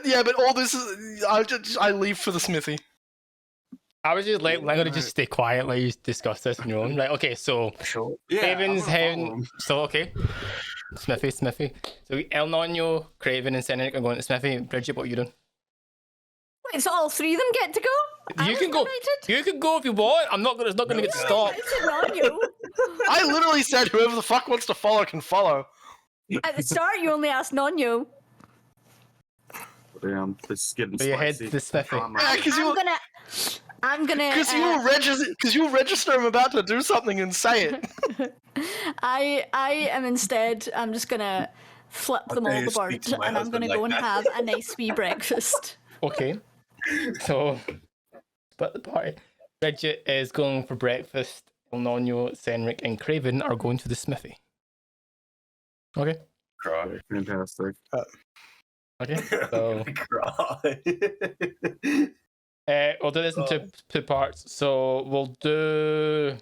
Yeah, but all this is I leave for the smithy. I was just like, I'm gonna just stay quiet, let you discuss this on your own. Right, okay, so Sure. Craven's heading. So okay, Smithy. So El Nino, Craven, and Senric are going to Smithy. Bridget, what are you doing? Wait, so all three of them get to go? You can go. You can go if you want. I'm not gonna. It's not gonna get stopped. It's not you. I literally said whoever the fuck wants to follow can follow. At the start, you only asked Nonyo. Damn, this is getting So you head spicy. to Smithy. Yeah, I'm gonna. Because you'll register. I'm about to do something and say it. I am instead. I'm just gonna flip them all the bird, and I'm gonna go and have a nice wee breakfast. Okay. So, split the party. Bridget is going for breakfast. El Nino, Senric, and Craven are going to the Smithy. Okay. Cry. Fantastic. Okay. So Cry. we'll do this in two parts. So we'll do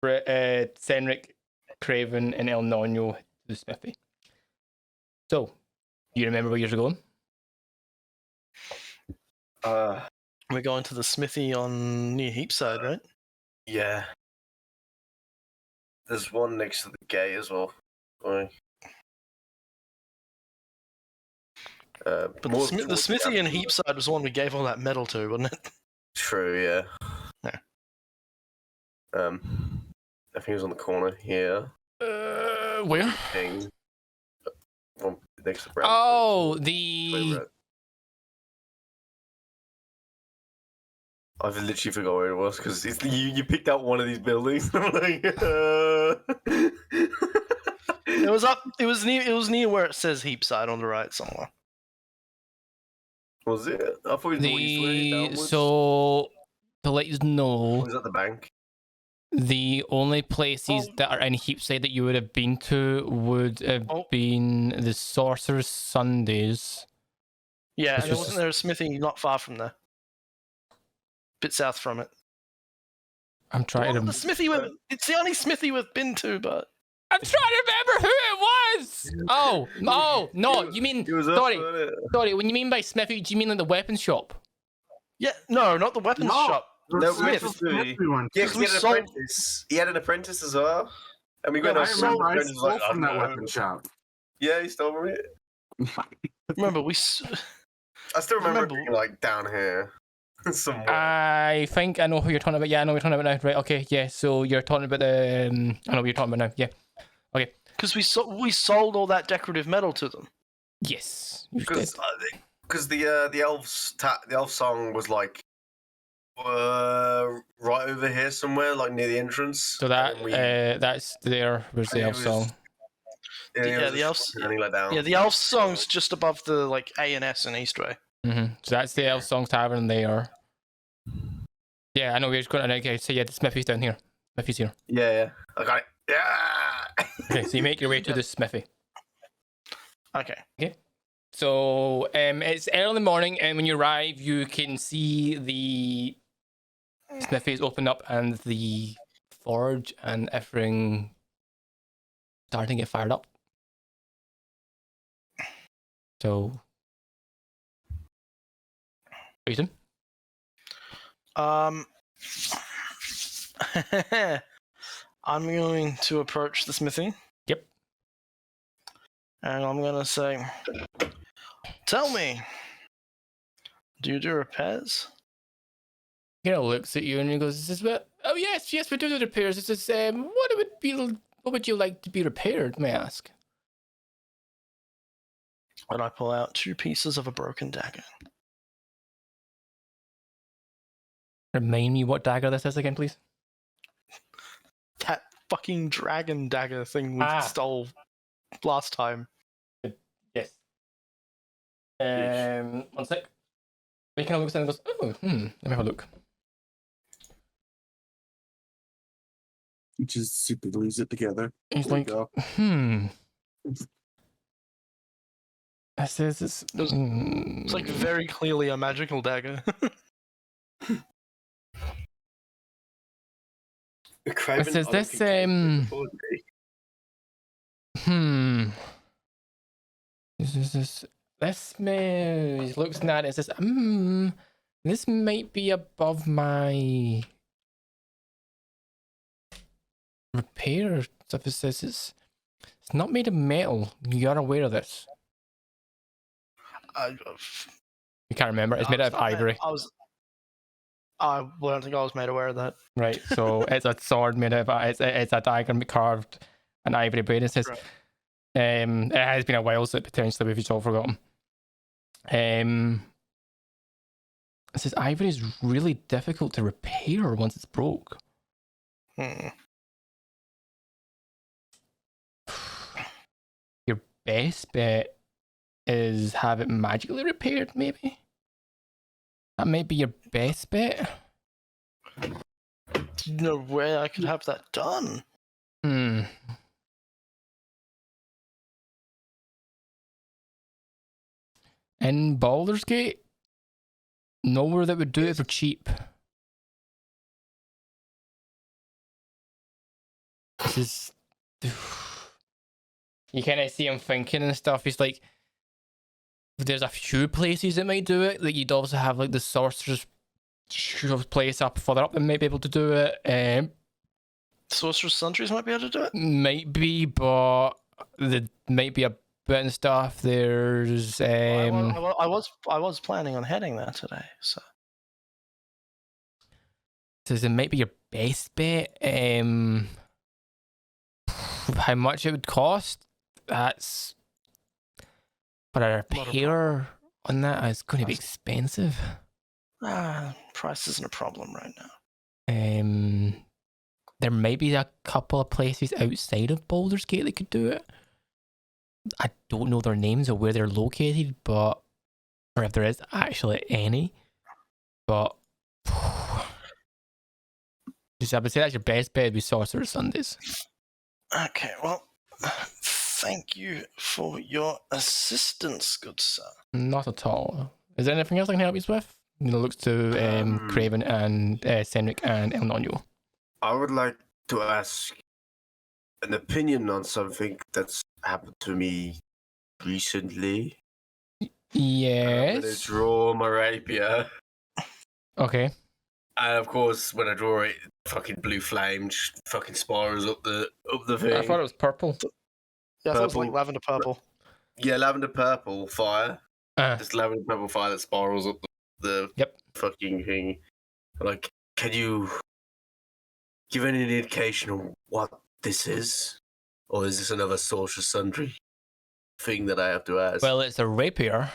Senric, Craven, and El Nino to the Smithy. So, you remember where you're going? We're going to the smithy on near Heapside, right? Yeah. There's one next to the gate as well. But the smithy in Heapside was the one we gave all that metal to, wasn't it? True, yeah. I think it was on the corner here. Where? Thing. Next to Brown. Oh, the. I've literally forgot where it was because you picked out one of these buildings. I'm like, It was up. It was near where it says Heapside on the right somewhere. Was it? I thought it was the east way downwards. So to let you know, Was at the bank? the only places that are in Heapside that you would have been to would have been the Sorcerer's Sundays. Yeah, and wasn't there a smithy not far from there? Bit south from it. I'm trying to. The smithy it's the only smithy we've been to, but I'm trying to remember who it was. Oh, no, you mean sorry. When you mean by smithy, do you mean like the weapons shop? Yeah, no, not the weapons shop. No, Smith. Yeah, he had an apprentice as well. And we got I remember I stole from that weapon shop. Yeah, he stole from it. Remember, I still remember being like down here. Somewhere. I think I know who you're talking about. Yeah, I know what you're talking about now. Right, okay, yeah. So you're talking about the. I know what you're talking about now. Yeah. Okay. Because we sold all that decorative metal to them. Yes. Because the elf song was like right over here somewhere, like near the entrance. So that's there. Where's the elf song? Yeah, the elf song's just above the like A&S in Eastway. Mm-hmm. So that's the elf song tavern there. Yeah, I know we're just going to. Okay, so yeah, the smithy's down here. Smithy's here. Yeah, I got it. Yeah. Okay, so you make your way to the smithy. Okay. So it's early in the morning, and when you arrive, you can see the smithy is opened up and the forge and everything starting to get fired up. So, reason? I'm going to approach the smithy. Yep. And I'm going to say, tell me, do you do repairs? Hero looks at you and he goes, "This is what? Oh yes, we do the repairs. This is what would you like to be repaired? May I ask?" And I pull out 2 pieces of a broken dagger. Remind me what dagger this is again, please. That fucking dragon dagger thing we stole last time. Yes. 1 sec. We kind of looks and goes, "Oh, let me have a look." Just super glues it together. He's like, This is it's like very clearly a magical dagger. It says this This man looks at it and says, this might be above my repair stuff. It says it's not made of metal. You're aware of this. You can't remember. It's made out of ivory. I don't think I was made aware of that. Right, so it's a sword made out of it's a dagger carved an ivory blade. It says, it has been a while, so potentially we've all forgotten. It says ivory is really difficult to repair once it's broke. Your best bet is have it magically repaired, maybe? That might be your best bet. No way I could have that done. In Baldur's Gate, nowhere that would do it for cheap. This is... You kind of see him thinking and stuff. He's like, there's a few places that might do it. Like you'd also have like the sorcerer's place up further up that might be able to do it. Sorcerer's Sundries might be able to do it? Might be, but there might be a bit and stuff. There's I was planning on heading there today, so it might be your best bet. How much it would cost? That's for a repair on that. It's going to be expensive. Price isn't a problem right now. There might be a couple of places outside of Baldur's Gate that could do it. I don't know their names or where they're located, but or if there is actually any. But I would say that's your best bet would be Sorcerer Sundays. Okay, well, thank you for your assistance, good sir. Not at all. Is there anything else I can help you with? Looks to Craven and Senric and El Nonyo. I would like to ask an opinion on something that's happened to me recently. Yes. I'm gonna draw my rapier. Okay. And of course, when I draw it, fucking blue flame just fucking spirals up the thing. I thought it was purple. Yeah, I thought it was like lavender purple. Yeah, lavender purple fire. Just lavender purple fire that spirals up the fucking thing. Like, can you give any indication of what this is? Or is this another Sorcerer Sundry thing that I have to ask? Well, it's a rapier.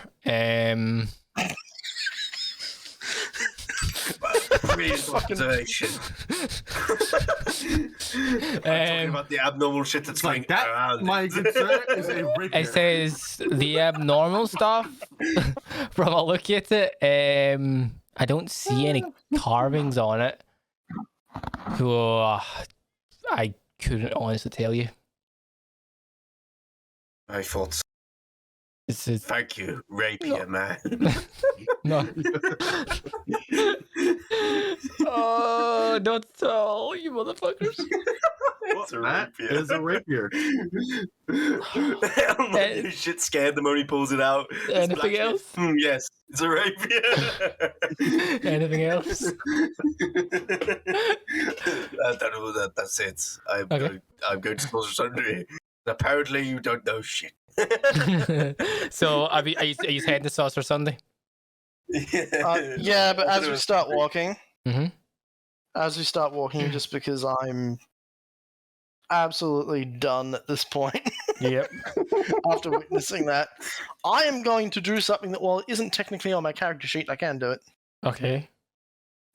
Brilliant observation. Talking about the abnormal shit that's like going that. around. My good sir is a rapier. It says the abnormal stuff. From a look at it, I don't see any carvings on it. So I couldn't honestly tell you. I thought so. Thank you, rapier man. No. Oh, don't tell, you motherfuckers. It's a rapier. It is a rapier. Shit scared them when he pulls it out. Anything else? Yes, it's a rapier. Anything else? I don't know that. That's it. I'm going to Sorcerer Sundry. Apparently, you don't know shit. So, are you heading to Sorcerer Sunday? Yeah, but as we start walking, just because I'm absolutely done at this point. Yep. After witnessing that, I am going to do something that, while it isn't technically on my character sheet, I can do it. Okay.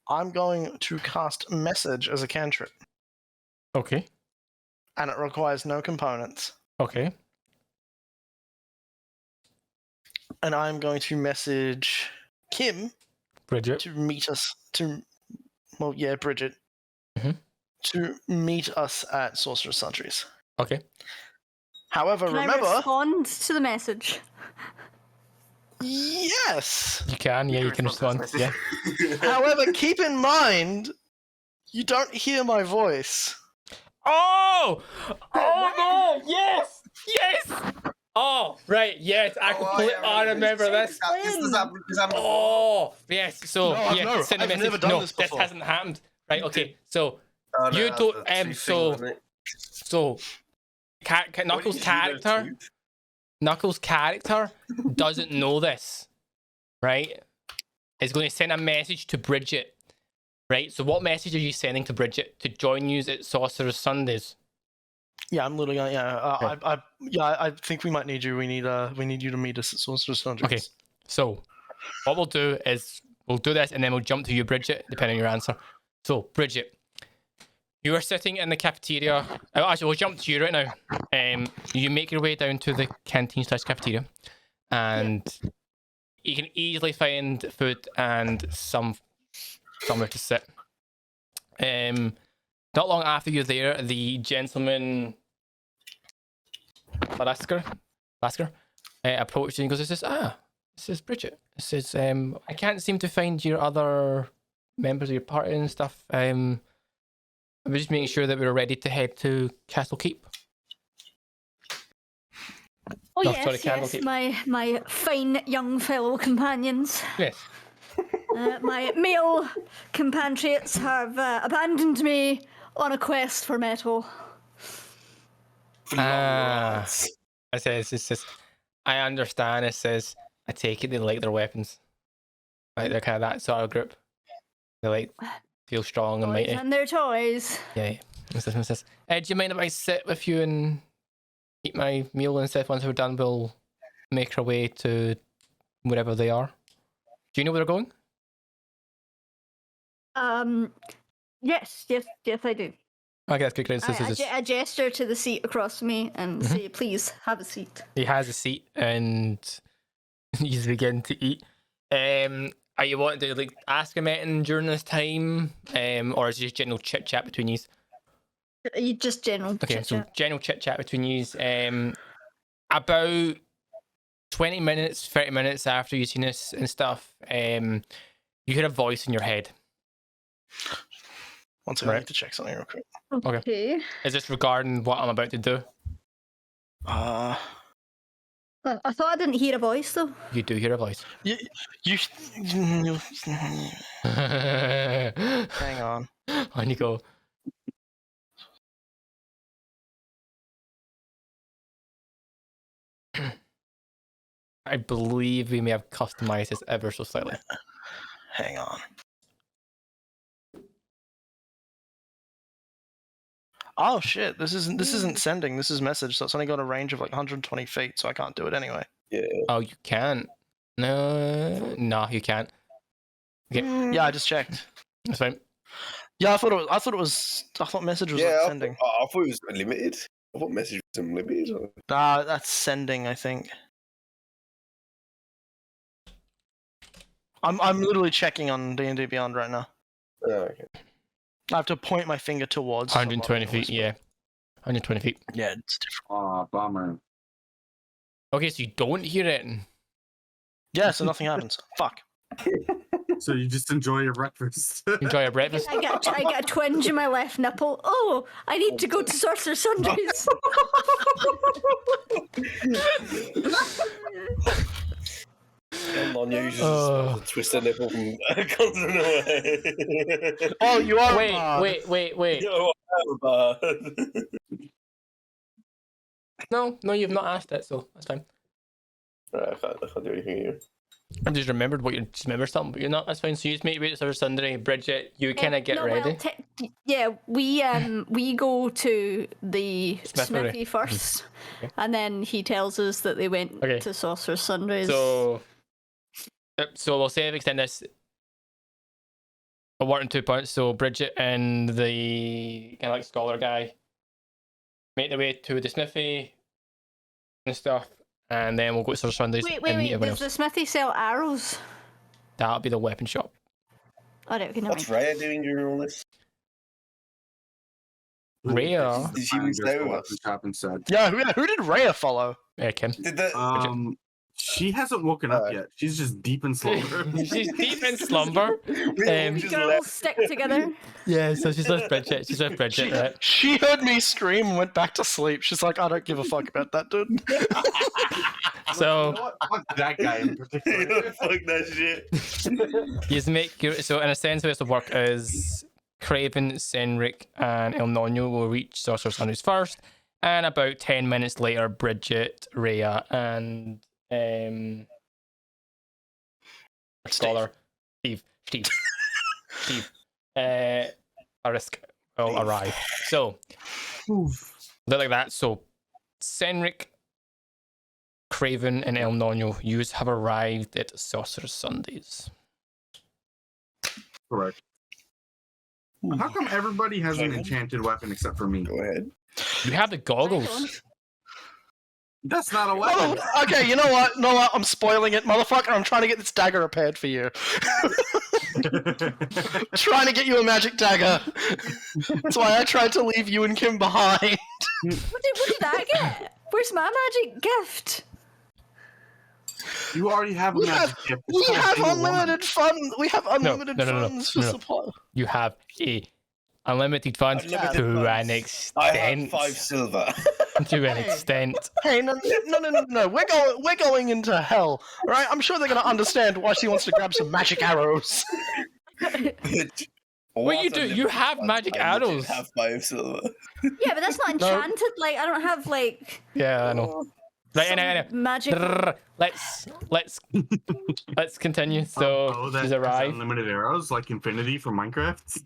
I'm going to cast Message as a cantrip. Okay. And it requires no components. Okay. And I'm going to message Kim, Bridget, to meet us Bridget, to meet us at Sorcerer Sundries. Okay. However, Can remember, I respond to the message? Yes. You can, yeah, you can respond. Yeah. However, keep in mind, you don't hear my voice. Oh! Oh no! Yes! Yes! Oh, right, yes, I completely remember this. Oh, yes, so, send a I've message. never done this before. This hasn't happened. Right, okay, so, Oh, no, you don't, that's two things, so, Knuckles' character doesn't know this, right? Is going to send a message to Bridget, right? So what message are you sending to Bridget to join you at Sorcerer's Sundays? Yeah, I'm literally I think we might need you. We need you to meet us at Sorcerer's Sundays. Okay, so what we'll do is we'll do this and then we'll jump to you, Bridget, depending on your answer. So Bridget, you are sitting in the cafeteria. Actually, we'll jump to you right now. You make your way down to the canteen/cafeteria, and you can easily find food and somewhere to sit. Not long after you're there, the gentleman Lasker approaches you and goes, "This is Bridget. This is I can't seem to find your other members of your party and stuff. I'm just making sure that we're ready to head to Castle Keep." Oh No, yes, sorry, yes, Keep. my fine young fellow companions. Yes. My male compatriots have abandoned me on a quest for metal. I says, I understand. It says, I take it they like their weapons. Like they're kind of that sort of group. They like feel strong and mighty. And their toys. Yeah. What's this? Do you mind if I sit with you and eat my meal and stuff? Once we're done, we'll make our way to wherever they are. Do you know where they're going? Yes, I do. Okay, that's good. I gesture to the seat across from me and say, "Please have a seat." He has a seat and you begin to eat. Are you wanting to like ask him anything during this time, or is it just general chit chat between you? Just general. Okay, chit-chat. so general chit chat between you. About 20 minutes, 30 minutes after you've seen this and stuff, you hear a voice in your head. One second, I need to check something real quick. Okay. Is this regarding what I'm about to do? I thought I didn't hear a voice though. You do hear a voice. You hang on. On you go. I believe we may have customized this ever so slightly. Hang on. Oh shit! This isn't sending. This is message. So it's only got a range of like 120 feet. So I can't do it anyway. Yeah. Oh, you can't. No, you can't. Okay. Yeah, I just checked. That's fine. Yeah, I thought message was like sending. I thought it was unlimited. I thought message was unlimited. Nah, that's sending. I think. I'm literally checking on D&D Beyond right now. Oh, okay. I have to point my finger towards 120 feet, yeah. 120 feet. Yeah, it's different. Oh, bummer. Okay, so you don't hear it. Yeah, so nothing happens. Fuck. So you just enjoy your breakfast. Enjoy your breakfast. I get a twinge in my left nipple. Oh, I need to go to Sorcerer's Sundays. On you just twist a nipple from continent away. Oh, you are. Wait. Yo, No, you've not asked it, so that's fine. Right, I can't do anything here. I just remembered what you just remembered something, but you're not. That's fine. So you just make your way to Sorcerer's Sunday. Bridget, you kind of get ready. We go to the Smithy. smithy first, Okay. and then he tells us that they went to Sorcerer's Sundays. So we'll say I've extended this a 1 and 2 points. So Bridget and the kind of like scholar guy make their way to the smithy and stuff, and then we'll go to Sorcerer's Sundays and meet Wait. everyone Does else. the smithy sell arrows? That'll be the weapon shop. I don't know. What's Raya doing during all this? Rhea? Did she stay with us? Shop and said. Yeah, who did Rhea follow? Yeah, Kim. Did that? She hasn't woken up yet. She's just deep in slumber. She's deep in slumber. Girls stick together. Yeah, so she's with Bridget. She's with Bridget, right? She heard me scream and went back to sleep. She's like, I don't give a fuck about that dude. So You know what? Fuck that guy in particular. Fuck that shit. you make your, so in a sense, the way this will work is Craven, Senric, and El Nino will reach Sorcerer's Sundays first, and about 10 minutes later, Bridget, Rhea, and Scholar, Steve, Arisk will arrive. So, look like that. So, Senric, Craven, and El Nino, you have arrived at Sorcerer's Sundays. Correct. How come everybody has an enchanted weapon except for me? Go ahead. You have the goggles. That's not a weapon. Oh, okay, you know what? I'm spoiling it, motherfucker. I'm trying to get this dagger repaired for you. Trying to get you a magic dagger. That's why I tried to leave you and Kim behind. What did I get? Where's my magic gift? You already have a magic gift. We have unlimited funds. We have unlimited funds for no. supply. You have unlimited funds to an extent. I have 5 silver. To an extent. Hey, no. We're going into hell, right? I'm sure they're gonna understand why she wants to grab some magic arrows. What you do? You have magic arrows. I have 5 silver. Yeah, but that's not enchanted. Like, I don't have like. Yeah, I know. Right, anyway. Magic. Let's continue. So she's arrived. Unlimited arrows like Infinity from Minecraft.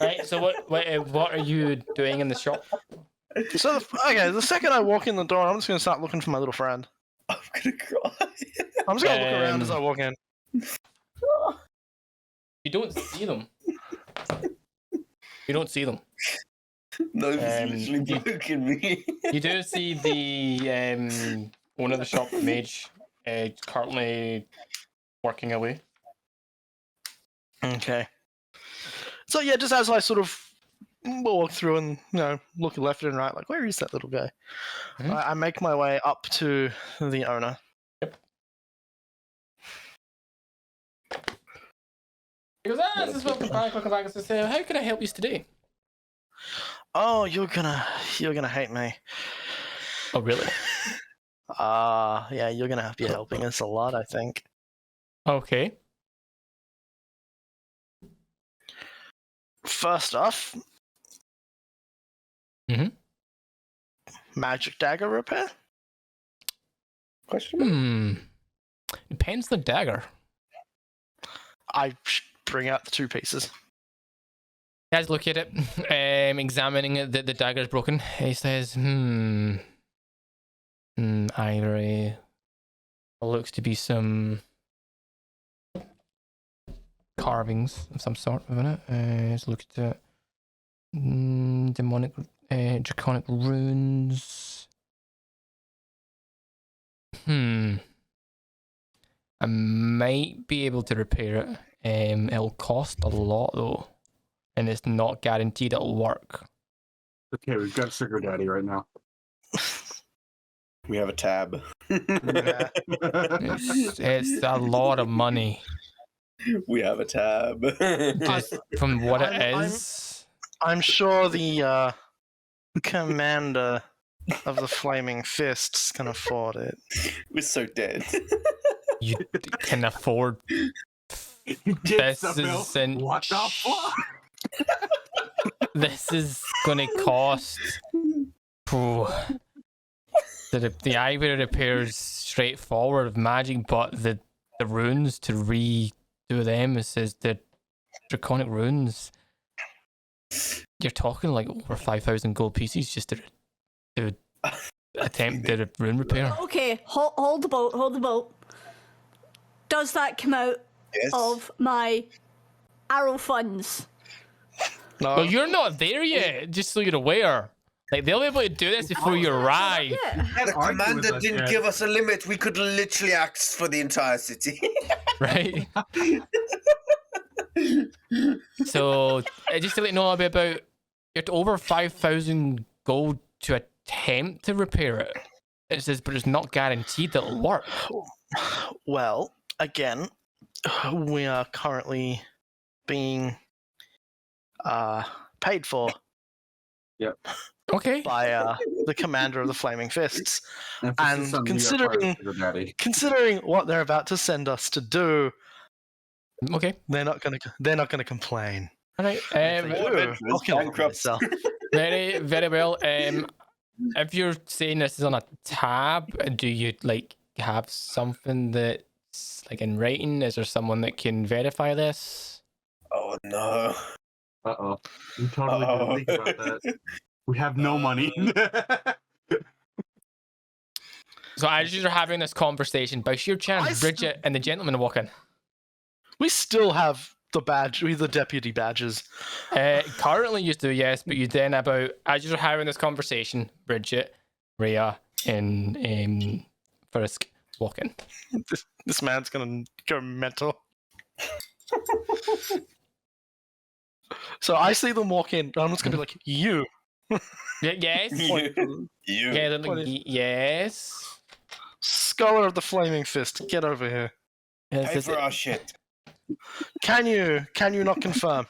Right. So what are you doing in the shop? So the second I walk in the door, I'm just gonna start looking for my little friend. I'm gonna cry. I'm just gonna look around as I walk in. You don't see them. You don't see them. No, it's literally broken me. You do see the owner of the shop, Mage, currently working away. Okay. So yeah, just as I sort of walk through and look left and right, like where is that little guy? Mm-hmm. I make my way up to the owner. Yep. He goes, this is welcome back. I say, how can I help you today? Oh, you're gonna hate me. Oh, really? Yeah, you're gonna be helping us a lot, I think. Okay. First off, magic dagger repair? Depends the dagger. I bring out the 2 pieces. Guys, look at it. Examining it, the dagger is broken. He says, either looks to be some carvings of some sort within it. Let's look at it. Demonic, draconic runes. I might be able to repair it. It'll cost a lot though. And it's not guaranteed it'll work. Okay, we've got Sugar Daddy right now. We have a tab. It's a lot of money. We have a tab. Just from what it is. I'm sure the commander of the Flaming Fists can afford it. We're so dead. You can afford. This is what the fuck? This is gonna cost. The ivory repairs straightforward of magic, but the runes to redo them, it says the draconic runes. You're talking like over 5,000 gold pieces just to attempt the rune repair. Okay, hold the boat. Does that come out of my arrow funds? No. Well, you're not there yet, just so you're aware. Like, they'll be able to do this before you arrive. Yeah. The commander didn't give us a limit. We could literally ask for the entire city. Right? So, just to let you know a bit about, you're over 5,000 gold to attempt to repair it. It says, but it's not guaranteed that it'll work. Well, again, we are currently being paid for. Yep. Okay. By the commander of the Flaming Fists, Emphasis on considering what they're about to send us to do, okay, they're not gonna complain. All right. I'll kill myself. Very, very well. If you're saying this is on a tab, do you like have something that's like in writing? Is there someone that can verify this? Oh no. Uh-oh. We totally didn't think about that. We have no money. So as you're having this conversation, by sheer chance, Bridget and the gentleman walk in. We still have the badge, the deputy badges. Currently you do, yes, but you then as you're having this conversation, Bridget, Rhea, and Frisk walk in. This man's gonna go mental. So I see them walk in, I'm just gonna be like, you. Yes. You. Yeah, yes. Scholar of the Flaming Fist, get over here. Pay for our shit. Can you not confirm?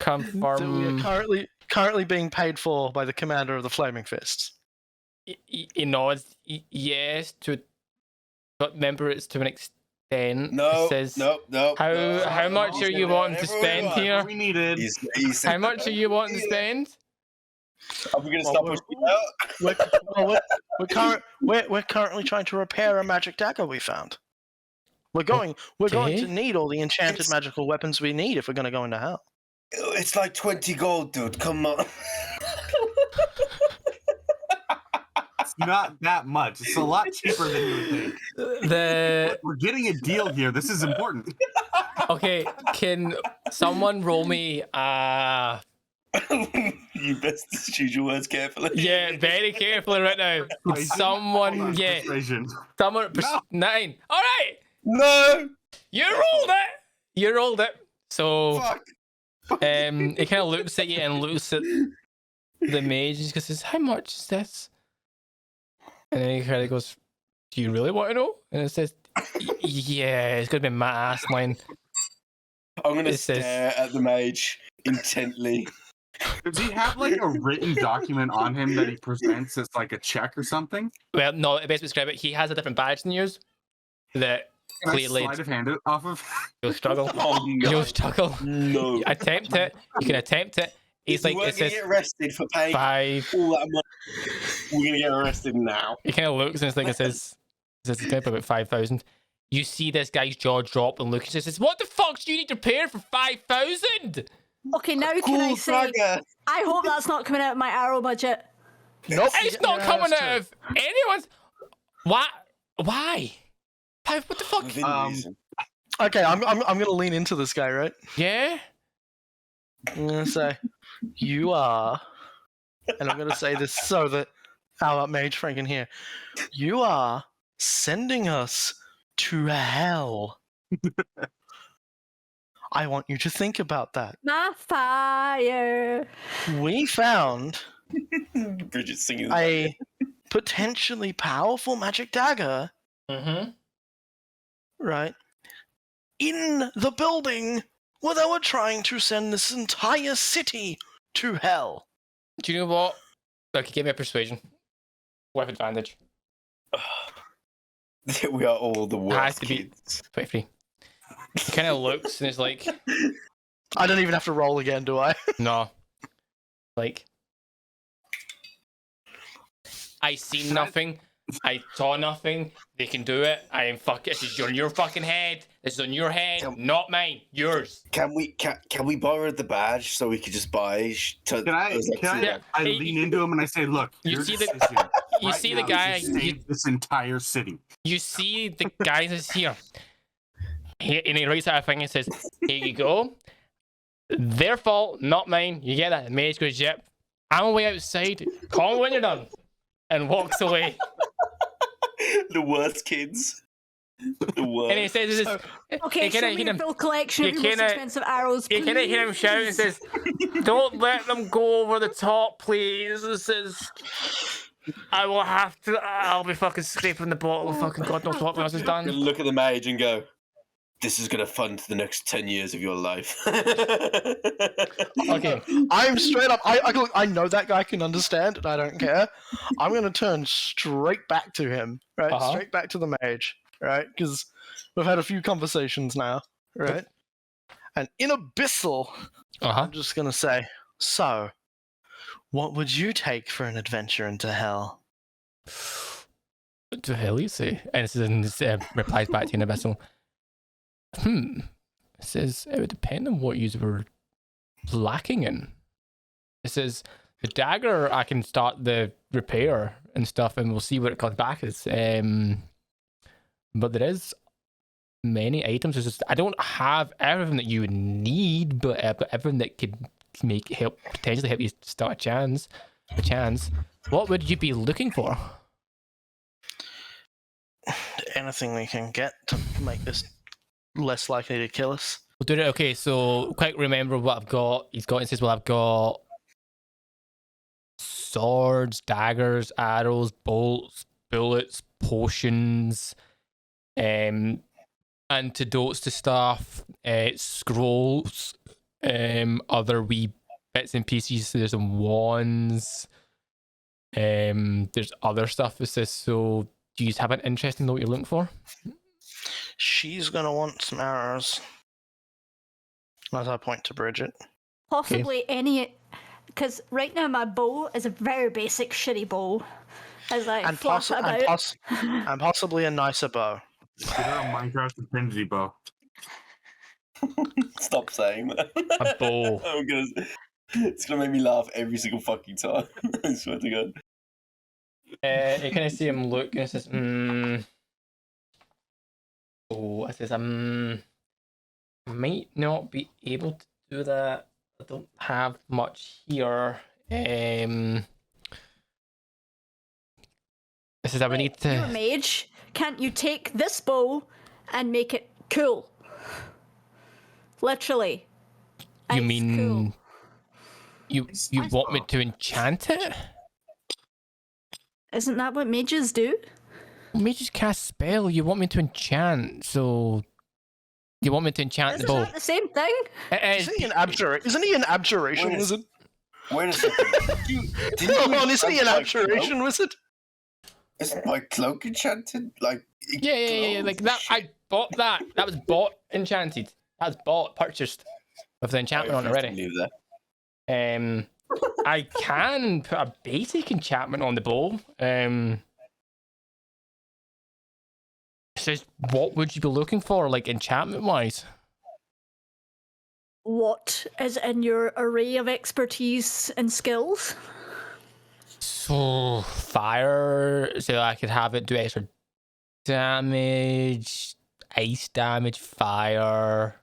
That we are currently being paid for by the commander of the Flaming Fists. You know, it's yes, but remember it's to an extent. No, it says, no. How much are you wanting to spend here? We needed. How much are you wanting to spend? Are we going to stop pushing out? We're currently trying to repair a magic dagger we found. We're going to need all the enchanted magical weapons we need if we're going to go into hell. It's like 20 gold, dude. Come on. It's not that much. It's a lot cheaper than you would think. We're getting a deal here. This is important. Okay, can someone roll me You best choose your words carefully. Yeah, very carefully right now. Someone, yeah. Someone, 9. All right. No. You rolled it. So, he kind of looks at you and looks at the mage and says, "How much is this?" And then he kind of goes, "Do you really want to know?" And it says, "Yeah, it's gonna be my ass line." I'm gonna stare at the mage intently. Does he have like a written document on him that he presents as like a check or something? Well, no, basically describe it. He has a different badge than yours. That clearly sleight of hand it off of. You'll struggle. Oh, no. You'll struggle. No. Attempt it. You can attempt it. He's like, it says, get arrested for paying 5. All that money. We're gonna get arrested now. He kind of looks and it's like it says it's going to be about 5,000. You see this guy's jaw drop and look and says, "What the fuck do you need to pay for 5,000?" Okay, now can I say, Dagger. I hope that's not coming out of my arrow budget. Nope. It's not coming out of anyone's. Why? Why? What the fuck? Okay, I'm gonna lean into this guy, right? Yeah. I'm gonna say, you are, and I'm gonna say this so that our mage friend can hear. You are sending us to hell. I want you to think about that. My fire. We found Bridget singing a potentially powerful magic dagger. Mm-hmm. Right? In the building where they were trying to send this entire city to hell. Do you know what? Okay, give me a persuasion. With advantage. We are all the worst Has to be kids. 23. He kind of looks and is like, I don't even have to roll again, do I? no. Like, I see nothing. I saw nothing. They can do it. I am fucking. This is on your fucking head. This is on your head, not mine. Yours. Can we borrow the badge so we could just buy? I lean into him and I say, "Look, you see the you see the guy. This entire city. You see the guy that's here. And he writes out a thing and says, "Here you go. Their fault, not mine. You get that?" The mage goes, "Yep. I'm away outside. Call me when you're done," and walks away. The worst kids. The worst. And he says, "Okay, show me your full collection of your most expensive arrows, please." You kind of hear him shout and says, "Don't let them go over the top, please." It says, I will have to. I'll be fucking scraping the bottle. Fucking God knows what else is done. Look at the mage and go, this is going to fund the next 10 years of your life. Okay. I'm straight up. I know that guy can understand, and I don't care. I'm going to turn straight back to him, right? Straight back to the mage, right? Because we've had a few conversations now, right? And in Abyssal, I'm just going to say, so, what would you take for an adventure into hell? To hell, you say? And this replies back to you in Abyssal. It says it would depend on what you were lacking in. It says the dagger, I can start the repair and stuff, and we'll see what it comes back as. But there is many items. It's just I don't have everything that you would need, but everything that could potentially help you start a chance. What would you be looking for? Anything we can get to make this less likely to kill us. We'll do it. Okay, so quick remember what I've got. It says, well, I've got swords, daggers, arrows, bolts, bullets, potions, antidotes to stuff, scrolls, other wee bits and pieces. There's some wands. There's other stuff. It says, so do you have an interest in what you're looking for? She's gonna want some arrows. As I point to Bridget. Possibly any, because right now my bow is a very basic shitty bow. As I flash it about. And possibly a nicer bow. Get her a Minecraft Infinity bow. Stop saying that. A bow. It's gonna make me laugh every single fucking time. I swear to God. You kind of see him look and it says, Oh, it says, might not be able to do that. I don't have much here. It says, I would need to... You're a mage. Can't you take this bow and make it cool? Literally. You mean... Cool. You want me to enchant it? Isn't that what mages do? Mages cast spell. You want me to enchant, so... You want me to enchant the bow? Isn't that the same thing? Isn't he an abjuration wizard? Wait a second. Isn't he an abjuration wizard? Isn't my cloak enchanted? Like yeah. Like that, I bought that. That was bought enchanted. That was purchased with the enchantment on already. I can put a basic enchantment on the bow. It says, what would you be looking for, like enchantment wise? What is in your array of expertise and skills? So fire, so I could have it do extra damage, ice damage, fire.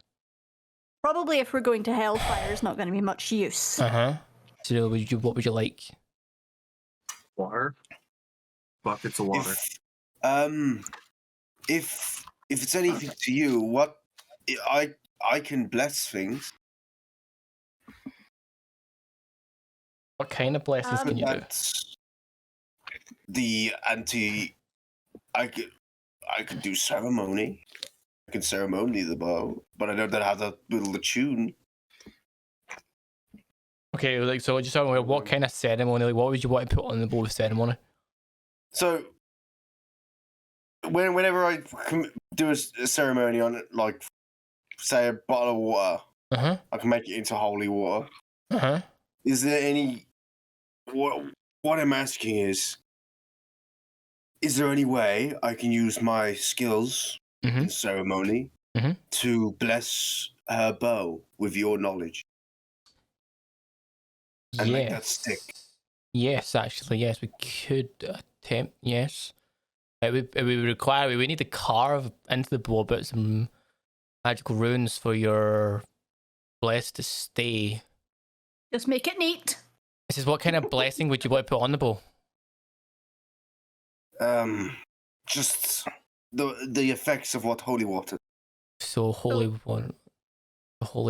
Probably if we're going to hell, fire is not going to be much use. So what would you like? Water. Buckets of water. If it's anything to you, what I can bless things. What kind of blessings can you do? I could do ceremony. I can ceremony the bow, but I don't know how to build the tune. Okay, like so, just talking about what kind of ceremony? Like, what would you want to put on the bow of ceremony? So, whenever I do a ceremony on it, like say a bottle of water, I can make it into holy water. Is there any? What I'm asking is there any way I can use my skills in ceremony to bless her bow with your knowledge? And make that stick. Yes, actually, yes, we could attempt. Yes, it would require. We would need to carve into the bow about some magical runes for your bless to stay. Just make it neat. This is what kind of blessing would you want to put on the bow? Just the effects of what holy water. So holy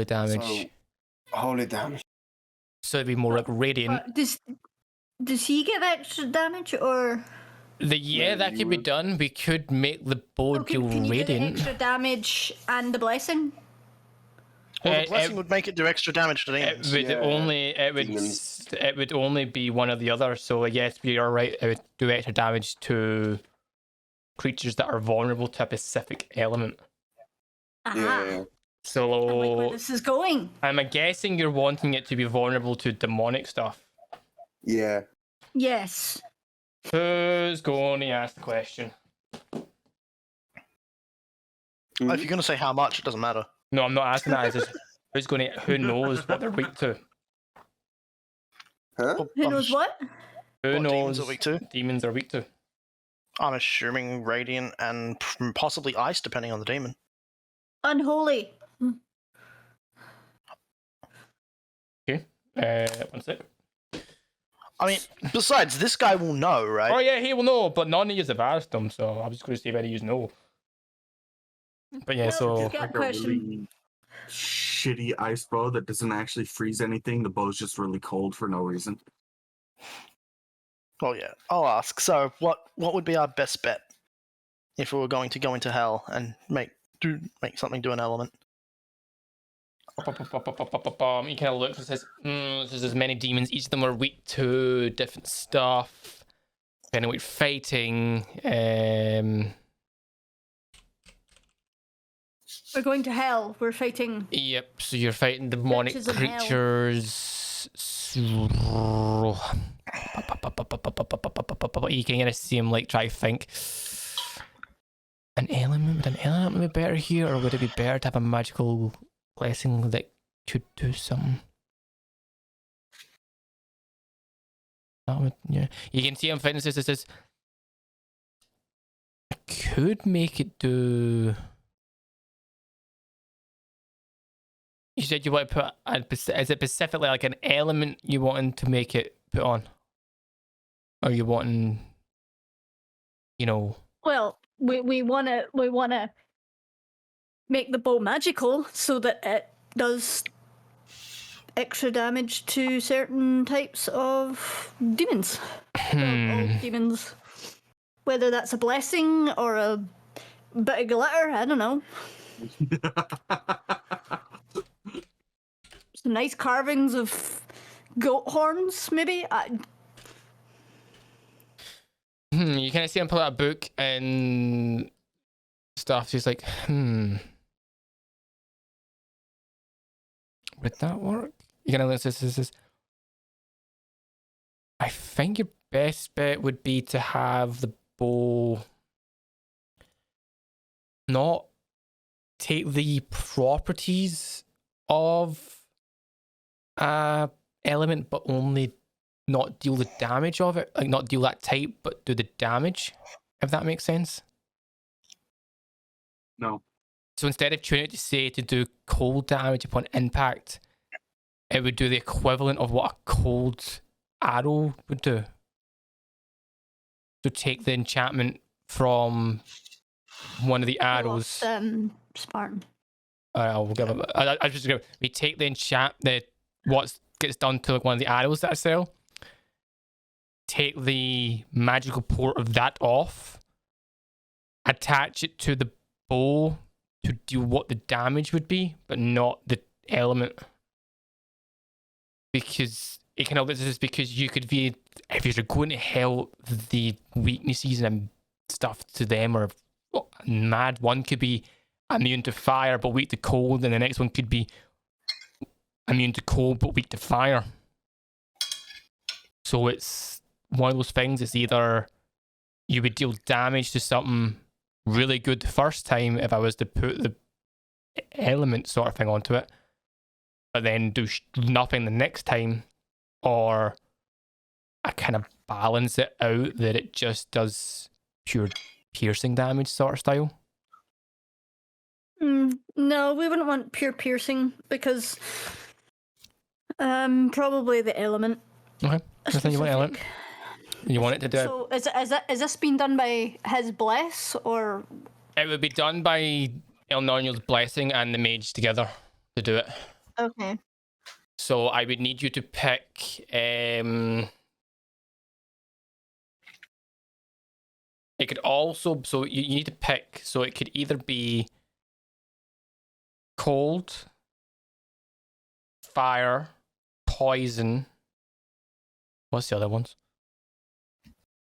damage. So, holy damage. So it'd be more like radiant. Does he give extra damage or? That could be done. We could make the bow deal Can you do the radiant. extra damage and the blessing? Well, the blessing would make it do extra damage to demons. It would only be one or the other. So yes, we are right. It would do extra damage to creatures that are vulnerable to a specific element. Yeah. So I like where this is going. I'm guessing you're wanting it to be vulnerable to demonic stuff. Yeah. Yes. Who's going to ask the question? If you're going to say how much, it doesn't matter. No, I'm not asking that. It's just who knows what they're weak to? Huh? Well, Who knows what? Who knows demons are weak to? Demons are weak to. I'm assuming radiant and possibly ice, depending on the demon. Unholy. Okay. 1 sec. I mean, besides, this guy will know, right? Oh yeah, he will know, but none of you have asked him, so I'm just going to see if any of you know. But yeah, Well, so got a Like a question. really shitty ice bow that doesn't actually freeze anything. The bow's just really cold for no reason. Well, yeah, I'll ask. So, what would be our best bet if we were going to go into hell and make something do an element? You kind of look. It says there's as many demons. Each of them are weak to different stuff. Depending on what you're fighting. We're going to hell. We're fighting. Yep. So you're fighting demonic Witches of hell. creatures. You can kind of see him like try to think. An element? Would an element be better here, or would it be better to have a magical blessing that could do something? That would, yeah. You can see him fighting this. I could make it do. You said you want to put. Is it specifically like an element you wanting to make it put on? Or you wanting, Well, we wanna make the bow magical so that it does extra damage to certain types of demons. All demons. Whether that's a blessing or a bit of glitter, I don't know. Some nice carvings of goat horns, maybe. You kind of see him pull out a book and stuff. She's like, would that work? You kind of look at this. I think your best bet would be to have the bow not take the properties of a element, but only not deal the damage of it. Like not deal that type, but do the damage. If that makes sense. No. So instead of tuning it to say to do cold damage upon impact, it would do the equivalent of what a cold arrow would do. So take the enchantment from one of the arrows. Spartan. I'll give him. I just go. We take the what gets done to like one of the arrows that I sell. Take the magical port of that off. Attach it to the bow to do what the damage would be, but not the element. Because it can help. This is because you could be, if you're going to help the weaknesses and stuff to them, or mad. One could be immune to fire but weak to cold, and the next one could be immune to cold but weak to fire. So it's one of those things. It's either you would deal damage to something really good the first time if I was to put the element sort of thing onto it, but then do nothing the next time, or I kind of balance it out that it just does pure piercing damage sort of style. No, we wouldn't want pure piercing because probably the element. Okay, that's you want element. You want it to do. So is this being done by his bless, or? It would be done by El Norno's blessing and the mage together to do it. Okay. So I would need you to pick It could also, so you need to pick, so it could either be cold, fire, poison. What's the other ones?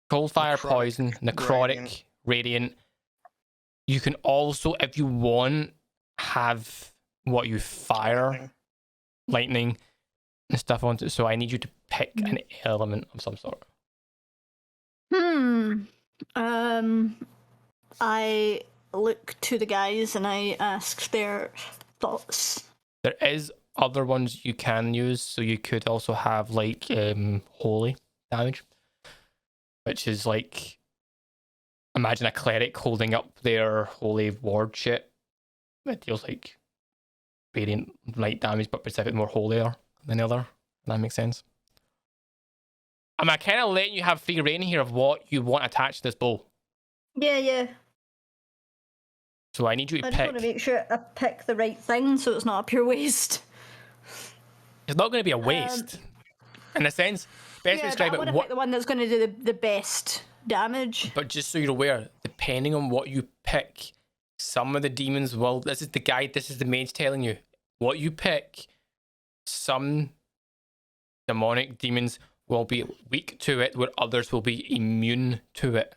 Cold, fire, poison, necrotic, radiant. You can also, if you want, have what you fire, lightning and stuff onto it. So I need you to pick an element of some sort. I look to the guys and I ask their thoughts. There is other ones you can use, so you could also have like holy damage, which is like, imagine a cleric holding up their holy ward shit. It deals like radiant light damage, but specifically more holier than the other. If that makes sense. I'm kind of letting you have free reign here of what you want attached to this bow. Yeah. So I need you to pick. I just want to make sure I pick the right thing so it's not a pure waste. It's not going to be a waste. In a sense, best to describe I want it. to pick the one that's going to do the best damage. But just so you're aware, depending on what you pick, some of the demons will. This is the guide. This is the mage telling you what you pick. Some demonic demons will be weak to it, where others will be immune to it.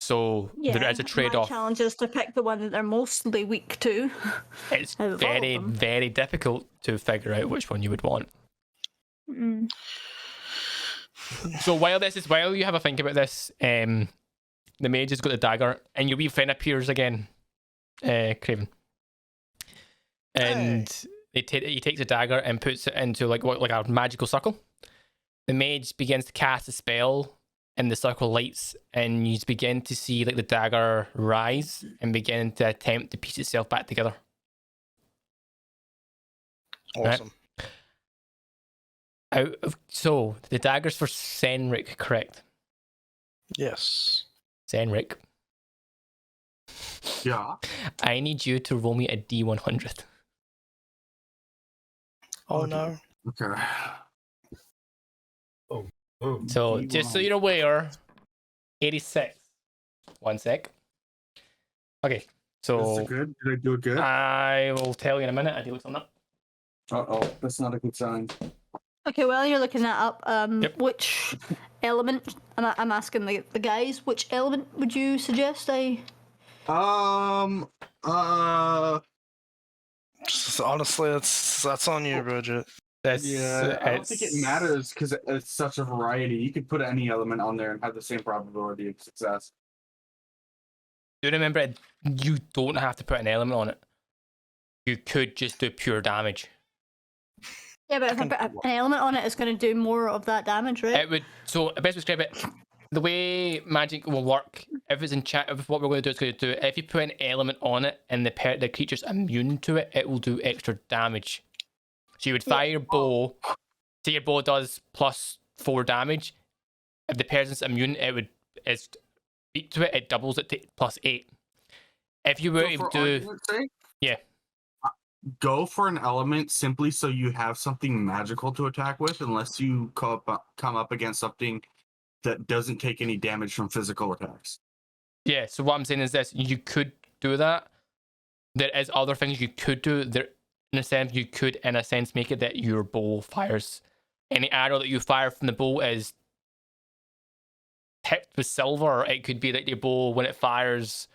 So there is a trade-off. My challenge is to pick the one that they're mostly weak to. It's very, very difficult to figure out which one you would want. So while you have a think about this, the mage has got the dagger, and your wee friend appears again, Craven, and he takes a dagger and puts it into like a magical circle. The mage begins to cast a spell, and the circle lights, and you begin to see like the dagger rise and begin to attempt to piece itself back together. Awesome. Right? So the dagger's for Senric, correct? Yes. Senric. Yeah. I need you to roll me a D100. Oh no. Okay. So just so you're aware, 86. One sec. Okay, so Is it good? Did I do it good? I will tell you in a minute. I do look something up. That's not a good sign. Okay, while you're looking that up, Yep. Which element? I'm asking the guys. Which element would you suggest I? Honestly, that's on you, Bridget. I don't think it matters because it's such a variety. You could put any element on there and have the same probability of success. Do remember, you don't have to put an element on it. You could just do pure damage. Yeah, but if I put an element on it, it's going to do more of that damage, right? It would. So best to describe it. The way magic will work, if it's if what we're going to do is going to do it. If you put an element on it and the creature's immune to it, it will do extra damage. So you would fire your bow. Say your bow does +4 damage. If the person's immune, it's weak to it. It doubles it to +8. If you were to do, go for an element simply so you have something magical to attack with, unless you come up against something that doesn't take any damage from physical attacks. Yeah. So what I'm saying is this: you could do that. There is other things you could do. In a sense, you could, in a sense, make it that your bow fires. Any arrow that you fire from the bow is tipped with silver. It could be that your bow, when it fires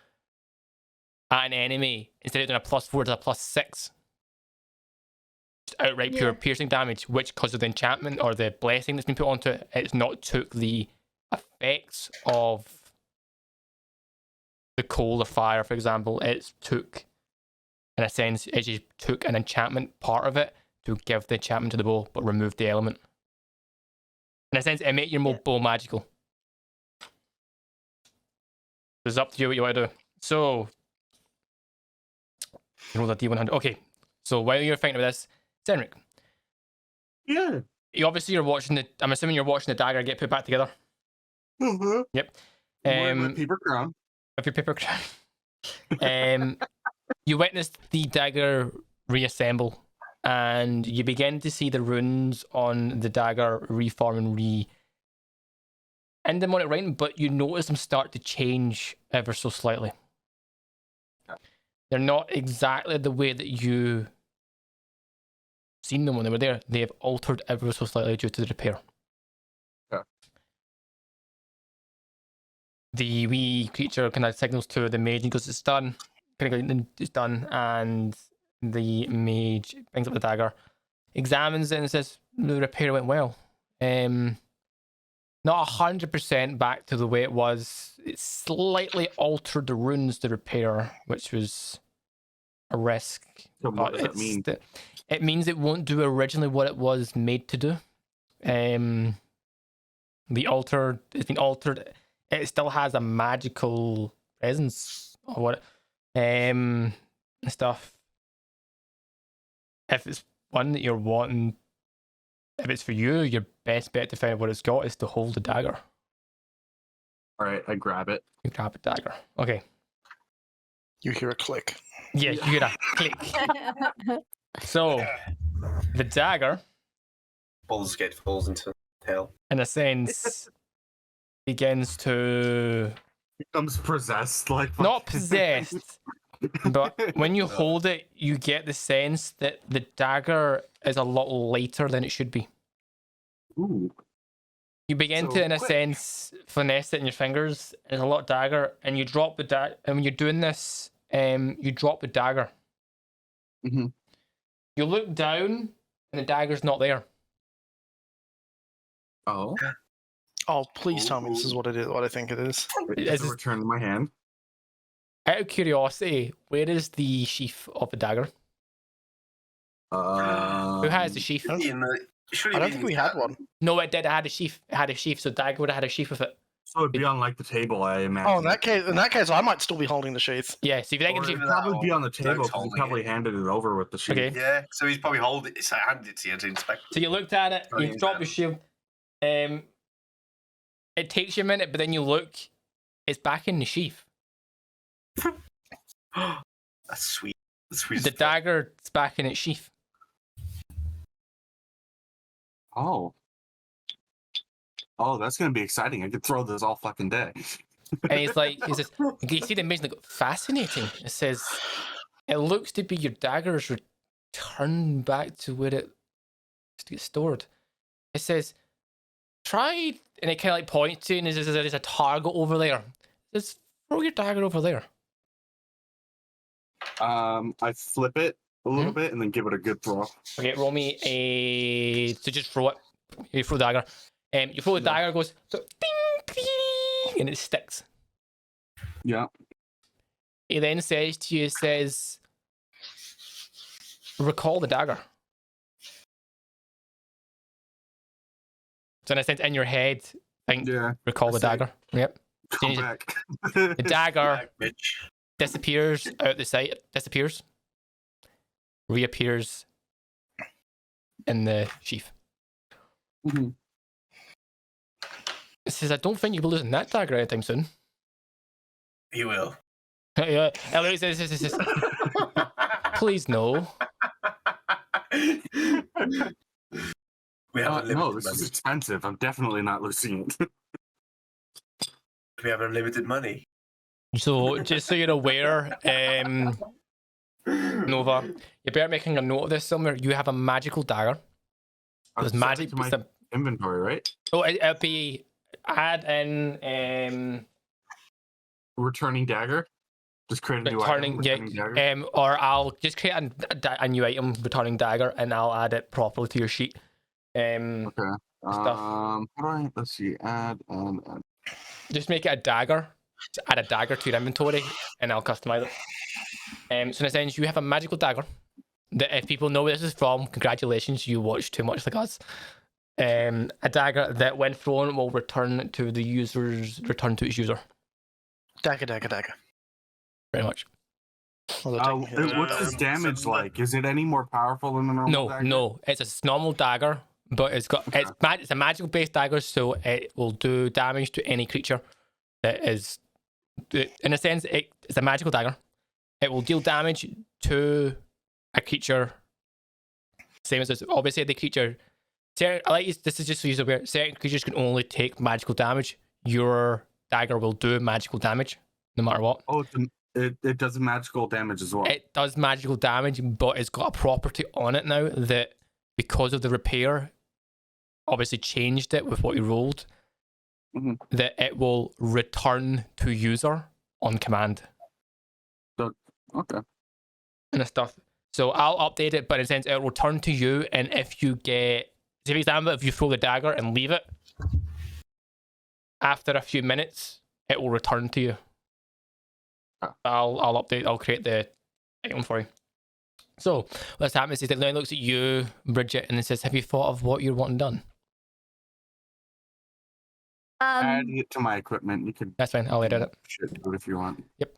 at an enemy, instead of doing a +4 to a +6, just outright pure piercing damage, which because of the enchantment or the blessing that's been put onto it, it's not took the effects of the cold or fire, for example. It's took, in a sense, it just took an enchantment part of it to give the enchantment to the bow, but removed the element. In a sense, it made your bow magical. It's up to you what you want to do. So, roll the D100. Okay, so while you're thinking about this, Senric. Yeah. You're watching I'm assuming you're watching the dagger get put back together. Mm-hmm. Yep. With paper crown. With your paper crown. You witness the dagger reassemble, and you begin to see the runes on the dagger reform and in demonic writing, but you notice them start to change ever so slightly. They're not exactly the way that you seen them when they were there. They have altered ever so slightly due to the repair. Yeah. The wee creature kind of signals to the mage and goes, "It's done." It's done, and the mage brings up the dagger, examines it, and says, "The repair went well. Not 100% back to the way it was. It slightly altered the runes to repair, which was a risk. So what does that mean? It means it won't do originally what it was made to do. It's been altered. It still has a magical presence or what stuff. If it's one that you're wanting, if it's for you, your best bet to find out what it's got is to hold the dagger." All right, I grab it. You grab a dagger. Okay. You hear a click. Yeah, you hear a click. So, the dagger, Baldur's Gate falls into hell. in a sense, begins to... Becomes possessed, like... Not possessed, but when you hold it, you get the sense that the dagger is a lot lighter than it should be. Ooh. You begin So to, in a quick. sense, finesse it in your fingers. It's a lot dagger, and you drop the dagger. And when you're doing this, you drop the dagger. Mm-hmm. You look down, and the dagger's not there. Oh. Oh, please tell me this is what it is. What I think it is. This Does it is- return to my hand? Out of curiosity, where is the sheath of the dagger? Who has the sheath? I don't think we had one. No, it did. It had a sheath. It had a sheath, so dagger would have had a sheath with it. So it'd be on like the table, I imagine. Oh, in that case, I might still be holding the sheath. Yeah, so if you think Or of the It'd sheath, probably be on the table Doug's because he holding probably it. handed it over with the sheet. Okay. Yeah, so he's probably holding it. So handed it to you to inspect. so you looked at it, Oh, you yeah. drop your shield. It takes you a minute, but then you look, it's back in the sheath. That's sweet. That's sweet. The dagger's back in its sheath. Oh. Oh, that's gonna be exciting. I could throw this all fucking day. And he says, you see the image, like, fascinating. It says, it looks to be your dagger's returned back to where it gets stored. It says, try, and it kind of like points to, and there's a target over there. It says, throw your dagger over there. I flip it a little bit and then give it a good throw. Okay, roll me so just throw it. You throw the dagger. You throw the dagger, it goes, so, ding, ding, and it sticks. Yeah. He then says to you, recall the dagger. So in a sense, in your head, think, Yeah. recall the I say- dagger. Yep. Come you- back. The dagger Bitch. disappears out the sight, disappears, reappears in the sheath. Mhm. It says, I don't think you'll be losing that dagger anytime soon. You will. Yeah, Elliot says, please no. We have a limited No, this is money. expensive. I'm definitely not losing it. We have unlimited money. So just so you're aware, Nova, you better making a note of this somewhere. You have a magical dagger. I'll There's set it magic. to my inventory, right? Oh, it'll be add in Returning dagger. Just create a new returning, item. yeah, Returning dagger. or I'll just create a new item, returning dagger, and I'll add it properly to your sheet. Okay. stuff. How do I? Let's see. Add. Just make it a dagger. Just add a dagger to your inventory, and I'll customize it. So in a sense, you have a magical dagger. That if people know where this is from, congratulations, you watch too much like us. A dagger that, when thrown, will return to its user. Dagger, dagger, dagger. Very much. Well, they're taking hits. What's this damage so like? Is it any more powerful than the normal dagger? No, it's a normal dagger, but it's a magical based dagger, so it will do damage to any creature that is. In a sense, it's a magical dagger. It will deal damage to a creature. Same as this. Obviously, the creature. This is just so you're aware. Certain creatures can only take magical damage. your dagger will do magical damage, no matter what. Oh, it does magical damage as well. It does magical damage, but it's got a property on it now that, because of the repair, obviously changed it with what you rolled, that it will return to user on command. Okay. And stuff. So I'll update it, but in a sense, it'll return to you, and if you get, say for example, if you throw the dagger and leave it, after a few minutes, it will return to you. I'll update, I'll create the item for you. So what's happening is it now looks at you, Bridget, and it says, have you thought of what you're wanting done? Add it to my equipment. You could. That's fine, I'll edit it. Do it if you want. Yep.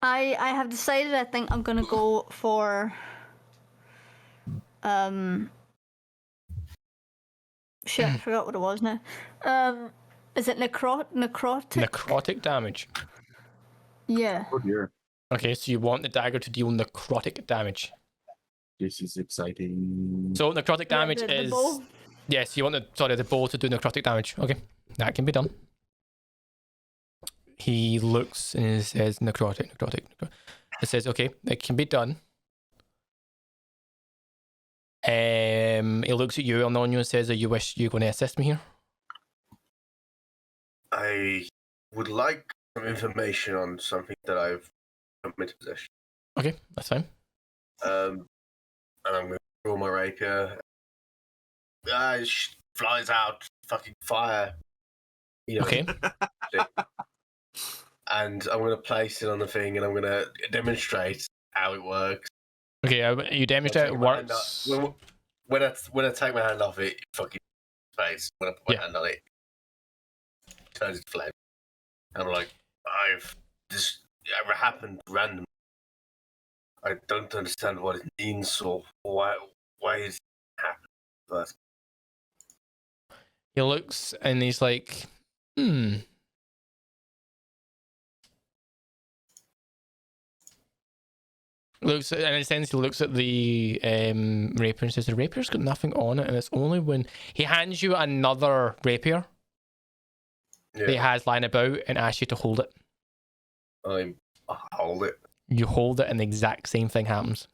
I have decided I think I'm gonna go for shit, I forgot what it was now. Is it necrotic? Necrotic damage. Yeah. Oh dear. Okay, so you want the dagger to deal necrotic damage. This is exciting. So necrotic damage the is bow? yes, you want the bow to do necrotic damage. Okay, that can be done. He looks and he says necrotic. It says okay, it can be done. He looks at you, on you, and says, "Do you wish you're going to assist me here?" I would like some information on something that I've come into possession. Okay, that's fine. And I'm going to draw my rapier. It flies out, fucking fire. You know, Okay. And I'm going to place it on the thing, and I'm going to demonstrate how it works. Okay, you demonstrate it works. When I take my hand off it, it fucking face. When I put my hand on it, it turns into flame. I'm like, this ever happened random. I don't understand what it means or why it happened. But He looks and he's like, Looks, in a sense, he looks at the rapier and says, the rapier's got nothing on it, and it's only when he hands you another rapier that he has lying about and asks you to hold it. I hold it. You hold it and the exact same thing happens.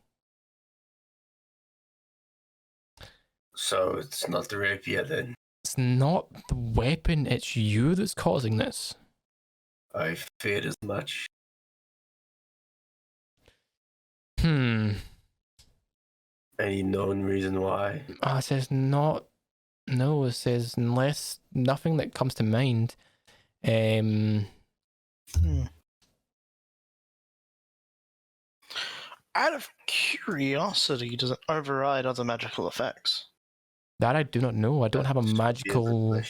So it's not the rapier then? It's not the weapon, it's you that's causing this. I feared as much. Any known reason why? It says not. No, it says unless nothing that comes to mind. Out of curiosity, does it override other magical effects? That I do not know. I don't have a magical.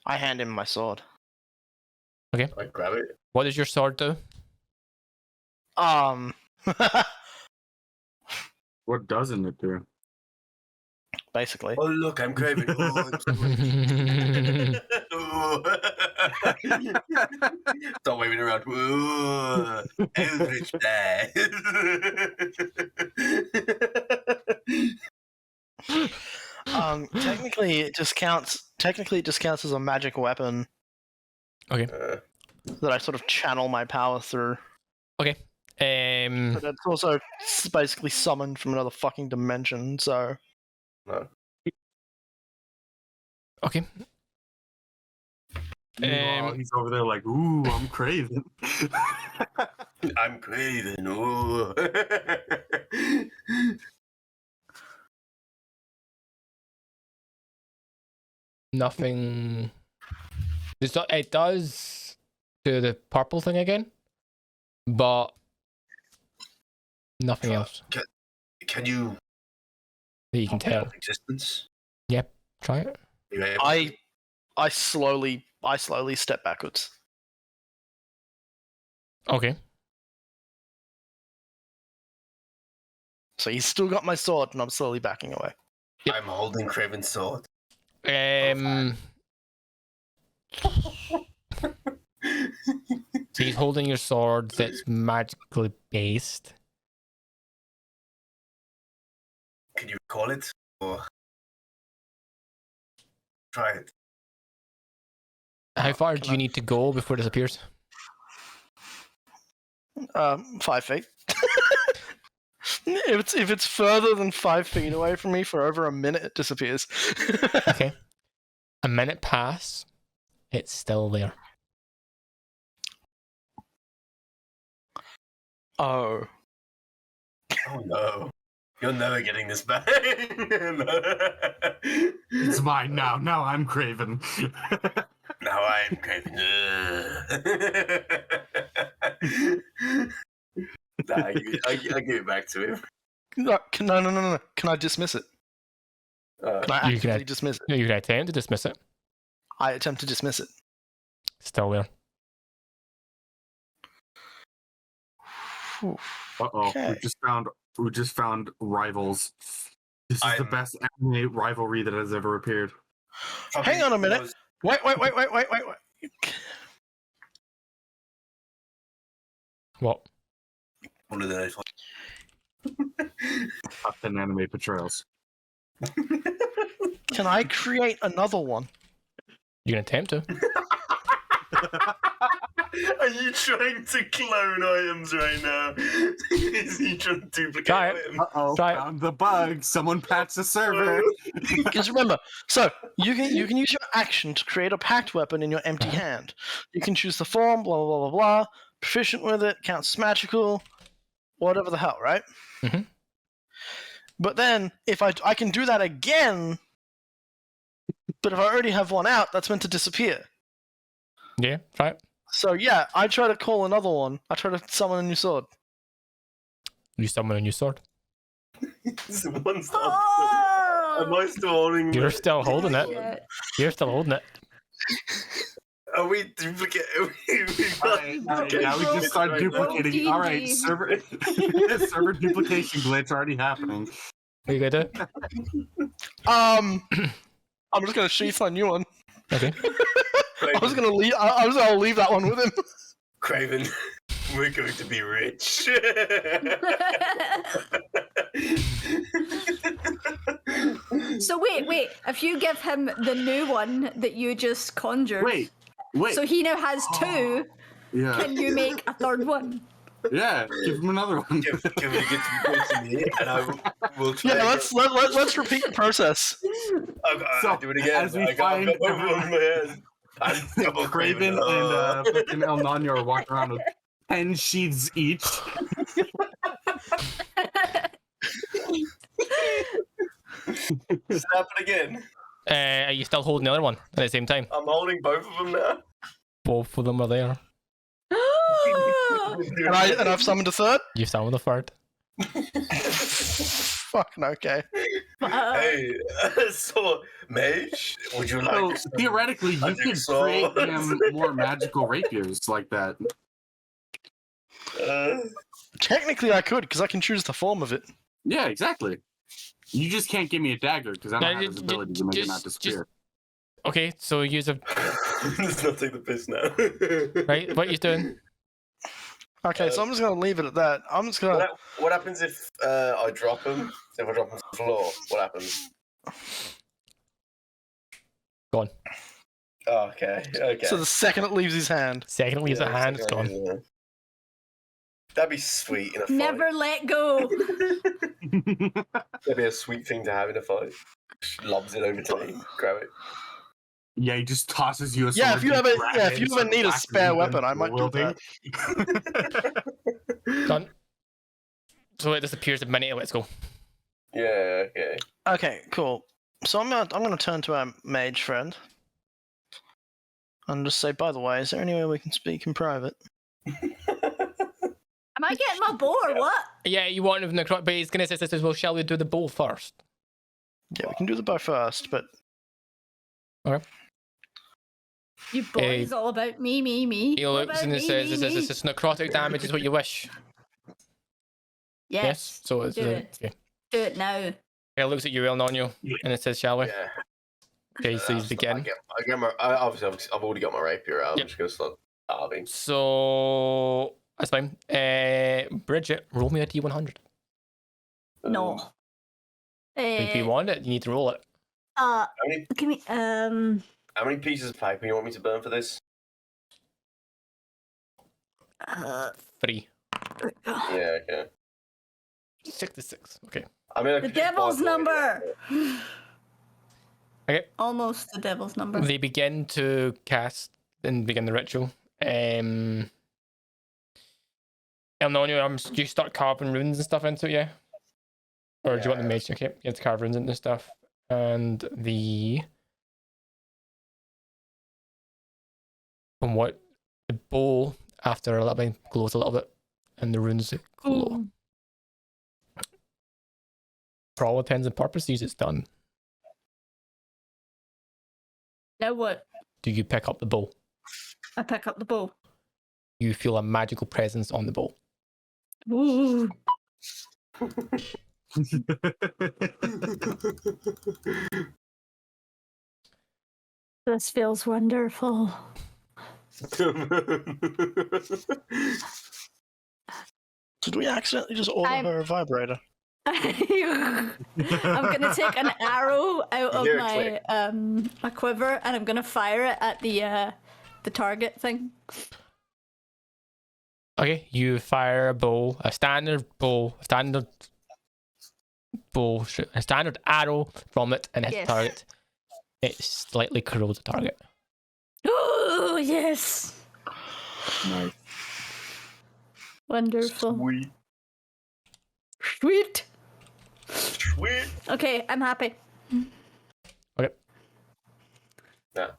I hand him my sword. Okay. I grab it. What does your sword do? What doesn't it do? Basically. Oh look, I'm craving. Stop waving around. Eldritch Blast. Technically, it just counts. Technically, it just counts as a magic weapon. Okay. That I sort of channel my power through. Okay. But it's also basically summoned from another fucking dimension. So. No. Okay. He's over there like, ooh, I'm craving. I'm craving. Ooh. Nothing. It does do the purple thing again, but nothing else. Can you? That you can tell. Existence. Yep. Try it. I slowly step backwards. Okay. So he's still got my sword, and I'm slowly backing away. Yep. I'm holding Craven's sword. So he's holding your sword that's magically based. Can you recall it or try it? How far do you need to go before it disappears? 5 feet. If it's further than 5 feet away from me for over a minute, it disappears. Okay. A minute pass. It's still there. Oh. Oh no. You're never getting this back. It's mine now. Now I'm Craven. Now I'm Kraken. Nah, I give it back to him. No. Can I dismiss it? Can I You actively can- dismiss it? No, you can attempt to dismiss it. I attempt to dismiss it. Still there. Whew. Uh-oh. Okay. We just found rivals. This is the best anime rivalry that has ever appeared. Hang on a minute. Wait. What? One of those. Top 10 anime portrayals. Can I create another one? You can attempt to. Are you trying to clone items right now? Is he trying to duplicate Try it. items? Uh-oh, Try it. found the bug. Someone patched the server. Because remember, so you can use your action to create a packed weapon in your empty hand. You can choose the form, blah blah blah blah blah. Proficient with it, counts as magical, whatever the hell, right? Mhm. But then, if I can do that again, but if I already have one out, that's meant to disappear. Yeah, try it. So yeah, I try to call another one. I try to summon a new sword. You summon a new sword. This is one stop. Oh! Am I still holding? You're still holding it. Shit. You're still holding it. Are we duplicate? Yeah, we just started duplicating. All right, server server duplication glitch already happening. What are you gonna do? I'm just gonna sheath my new one. Okay. I was gonna leave that one with him. Craven, we're going to be rich. So wait. If you give him the new one that you just conjured, Wait. so he now has two, Yeah. can you make a third one? Yeah, give him another one. Can we get to me and I will try. Yeah, let's repeat the process. I'll do it again. As we I got find both of them in my head. I'm double Craven and fucking El Nano are walking around with 10 sheets each. Snap it again. Are you still holding the other one at the same time? I'm holding both of them now. Both of them are there. And I've summoned a third? You summoned the third. Fucking okay. Hey, so mage, would you So like? theoretically, I you think could so. create them more magical rapiers like that. Technically I could, because I can choose the form of it. Yeah, exactly. You just can't give me a dagger because I don't No, have his ability to make it not just- disappear. Okay, so use a Let's not take the piss now. right. What you doing? Okay, so I'm just gonna leave it at that. I'm just gonna What happens if I drop him? If I drop him to the floor, what happens? Go on. Oh, okay. so the second it leaves his hand. Second leaves a Yeah, hand. It's gone. yeah. That'd be sweet in a fight. Never let go. That'd be a sweet thing to have in a fight. Just lobs it over to me, grab it. Yeah, he just tosses you a Yeah, sword. if you you ever grab yeah, it if you and ever start need a whacking spare them weapon, I might do wielding. that. Done. So it disappears the minute it lets go. Yeah, okay. Okay, cool. So I'm gonna turn to our mage friend and just say, by the way, is there any way we can speak in private? Am I getting my bow or what? Yeah, you want him to necro, but he's gonna say this as well. Shall we do the bow first? Yeah, we can do the bow first, but You boys all about me. He All looks about and me, says, me, "This me. is necrotic damage is what you wish." Yes. So it's do it. okay. Do it now. He looks at you, El Nano, and it says, "Shall we?" Yeah. Okay, so he's begin. Obviously, I've already got my rapier out. Yep. I'm just gonna start starving. So that's fine. Bridget, roll me a D100. No. If you want it, you need to roll it. How many? Give me How many pieces of paper you want me to burn for this? 3. Yeah, okay. 66. Okay. I mean, I The could just devil's buy number! Okay. Almost the devil's number. They begin to cast and begin the ritual. Elnonio, do you start carving runes and stuff into it, yeah? Or do you want the mage? Okay, you have to carve runes into stuff. And from what the bowl after a little bit glows a little bit, and the runes glow. Ooh. For all intents and purposes, it's done. Now what? Do you pick up the bowl? I pick up the bow. You feel a magical presence on the bowl. Ooh. This feels wonderful. Did we accidentally just order her a vibrator? I'm gonna take an arrow out of my quiver and I'm gonna fire it at the target thing. Okay, you fire a standard arrow from it and hits the target. It slightly corrodes the target. Oh yes! Nice. Wonderful. Sweet. Sweet. Sweet. Okay, I'm happy. Okay. Yeah.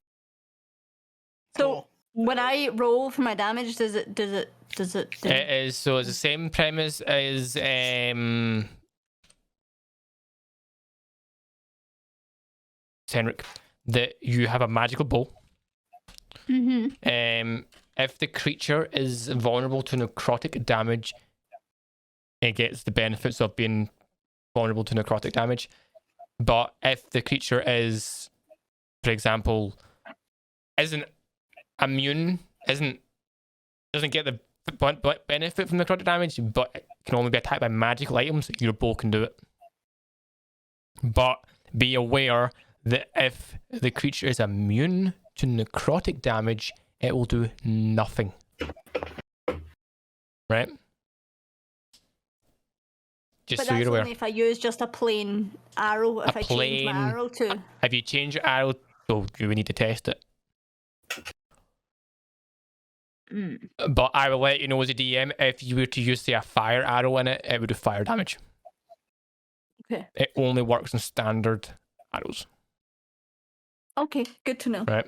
So when I roll for my damage, does it? It is so it's the same premise as Henrik, that you have a magical bow. Mm-hmm. If the creature is vulnerable to necrotic damage, it gets the benefits of being vulnerable to necrotic damage. But if the creature is, for example, isn't immune, doesn't get the benefit from necrotic damage, but it can only be attacked by magical items, your bow can do it. But be aware that if the creature is immune to necrotic damage, it will do nothing. Right? Just But so that's you're aware. only if I use just a plain arrow. If I change my arrow to. If you change your arrow, so you would need to test it. But I will let you know as a DM, if you were to use, say, a fire arrow in it, it would do fire damage. Okay. It only works on standard arrows. Okay, good to know. Right.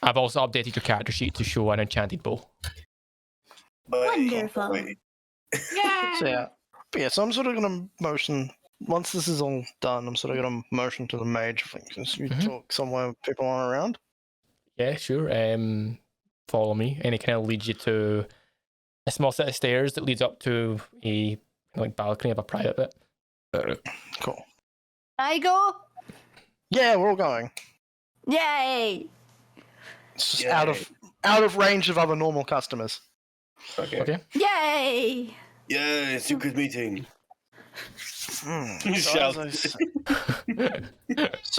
I've also updated your character sheet to show an enchanted bow. Wonderful. Yeah. But yeah, so I'm sort of going to motion, once this is all done, I'm sort of going to motion to the mage, I think, since you talk somewhere people aren't around. Yeah, sure. Follow me, and it kind of leads you to a small set of stairs that leads up to a balcony of a private bit. Cool. I go. Yeah, we're all going. Yay! It's just out of range of other normal customers. Okay. Yay! Yeah, secret meeting. So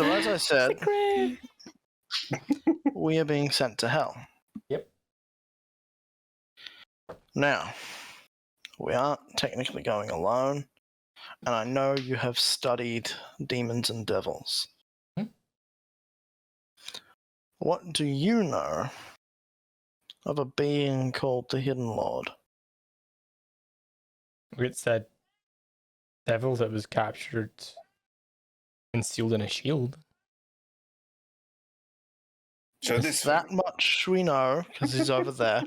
as I said, we are being sent to hell. Yep. Now, we aren't technically going alone, and I know you have studied demons and devils. What do you know of a being called the Hidden Lord? It's a devil that was captured and sealed in a shield. So this That much we know, because he's over there.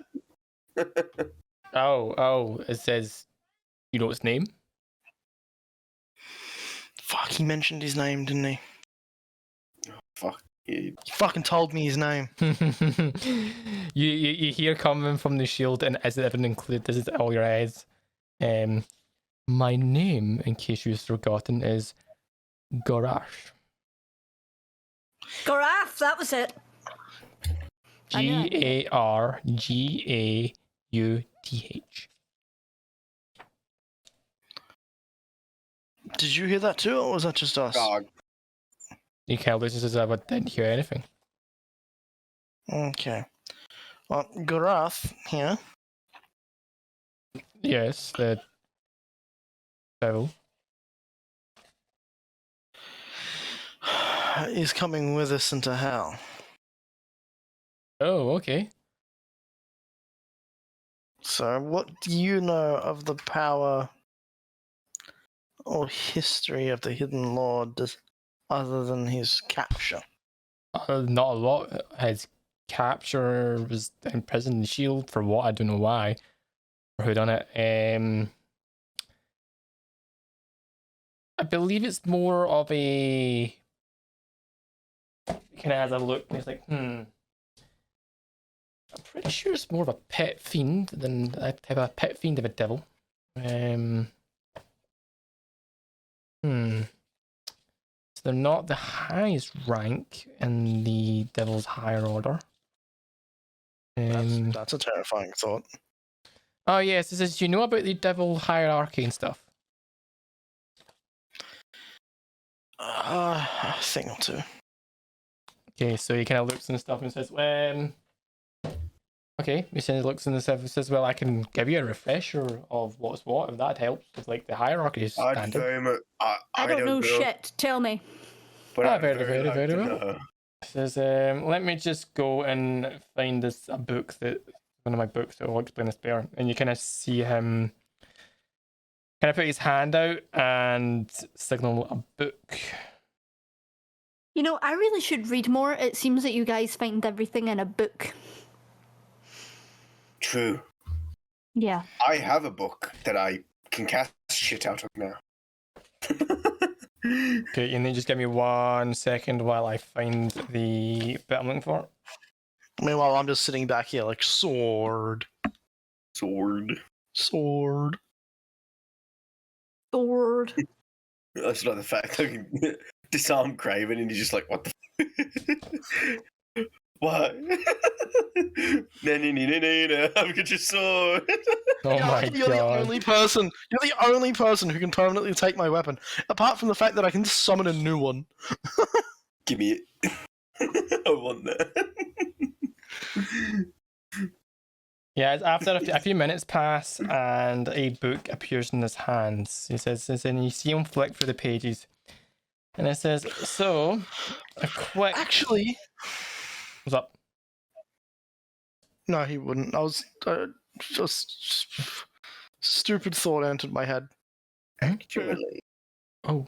Oh, it says, you know its name? Fuck, he mentioned his name, didn't he? fuck. He fucking told me his name. you hear coming from the shield, and as it included, this is all your eyes. My name, in case you've forgotten, is Gorash. Garaf, that was it. Gargauth. Did you hear that too, or was that just us? Dog. He kind of loses as I didn't hear anything. Okay. Well, Garath here Yes, the devil. is coming with us into hell. Oh, okay. So, what do you know of the power or history of the Hidden Lord other than his capture? Not a lot. His capture was imprisoned in Shield for what? I don't know why. Or who done it. I believe it's more of a... Kind of has a look and it's like, I'm pretty sure it's more of a pet fiend than a type of pet fiend of a devil. So they're not the highest rank in the devil's higher order. That's a terrifying thought. Oh yes, it says, do you know about the devil hierarchy and stuff? A thing or two. Okay, so he kind of looks and stuff and says, okay, he says, looks and stuff and says, well, I can give you a refresher of what's what, if that helps, with like the hierarchy is I'd standard. very much. I don't know shit. Tell me. But I'd very like to well. know. It says, let me just go and find this a book that one of my books that will explain this better. And you kind of see him kind of put his hand out and signal a book. You know, I really should read more. It seems that you guys find everything in a book. True. Yeah. I have a book that I can cast shit out of now. Okay, and then just give me 1 second while I find the bit I'm looking for. Meanwhile, I'm just sitting back here like, sword. Sword. Sword. Sword. I just like the fact that I can disarm Craven and he's just like, what the f- What? I've got your sword. Oh my You're the god. only person. You're the only person who can permanently take my weapon. Apart from the fact that I can summon a new one. Give me it. I want that. Yeah, it's after a few minutes pass and a book appears in his hands. He says, and you see him flick through the pages. And it says, so, a quick... Actually... What's up? No, he wouldn't. I was... just... Stupid thought entered my head. Oh.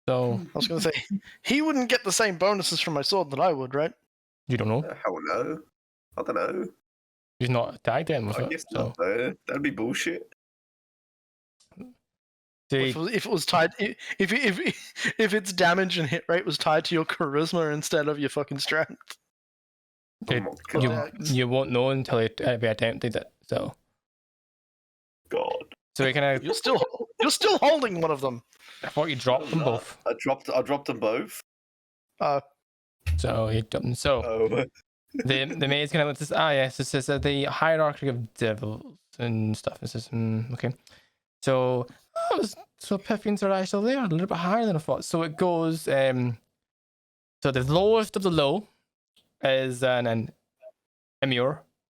So... I was going to say, he wouldn't get the same bonuses from my sword that I would, right? You don't know? Hell no. I don't know. He's not tagged in with I it. guess So. not, though. That'd be bullshit. If it was tied, if its damage and hit rate was tied to your charisma instead of your fucking strength. You won't know until you attempted it. So. God. So he kind of. You're still holding one of them. I thought you dropped them both. I dropped them both. So he dropped them. So. Oh. the maid's kind of looks. Yes. It says the hierarchy of devils and stuff. It says okay. So. So Piffians are actually there, a little bit higher than I thought. So it goes. So the lowest of the low is an Emure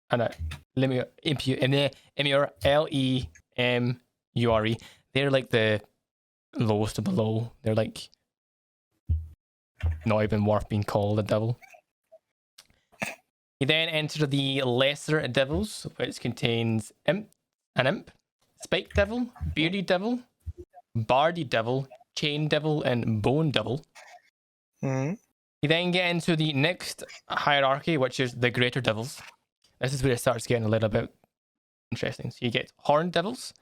and a Lemure, Emure, Lemure. They're like the lowest of the low. They're like not even worth being called a devil. You then enter the lesser devils, which contains an imp, spike devil, beardy devil, bardy devil, chain devil, and bone devil. Mm-hmm. You then get into the next hierarchy, which is the greater devils. This is where it starts getting a little bit interesting. So you get horned devils,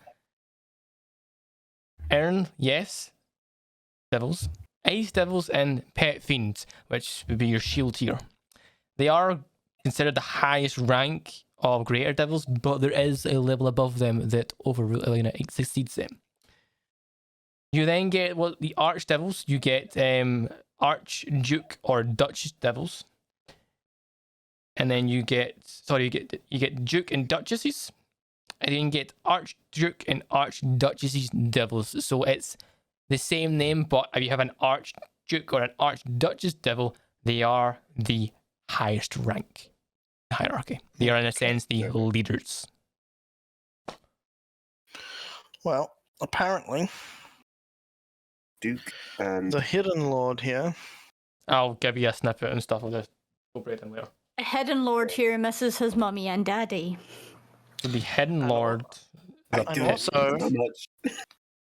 devils, ice devils, and pet fiends, which would be your shield tier. They are considered the highest rank of greater devils, but there is a level above them that exceeds them. You then get the arch devils. You get arch duke or duchess devils, and then you get duke and duchesses, and then you get archduke and archduchesses devils. So it's the same name, but if you have an Archduke or an Archduchess devil, they are the highest rank in the hierarchy. They are, in a sense, the leaders. Well, apparently, Duke and the Hidden Lord here. I'll give you a snippet and stuff. I'll just go break them later. A hidden lord here misses his mummy and daddy. So the Hidden Lord.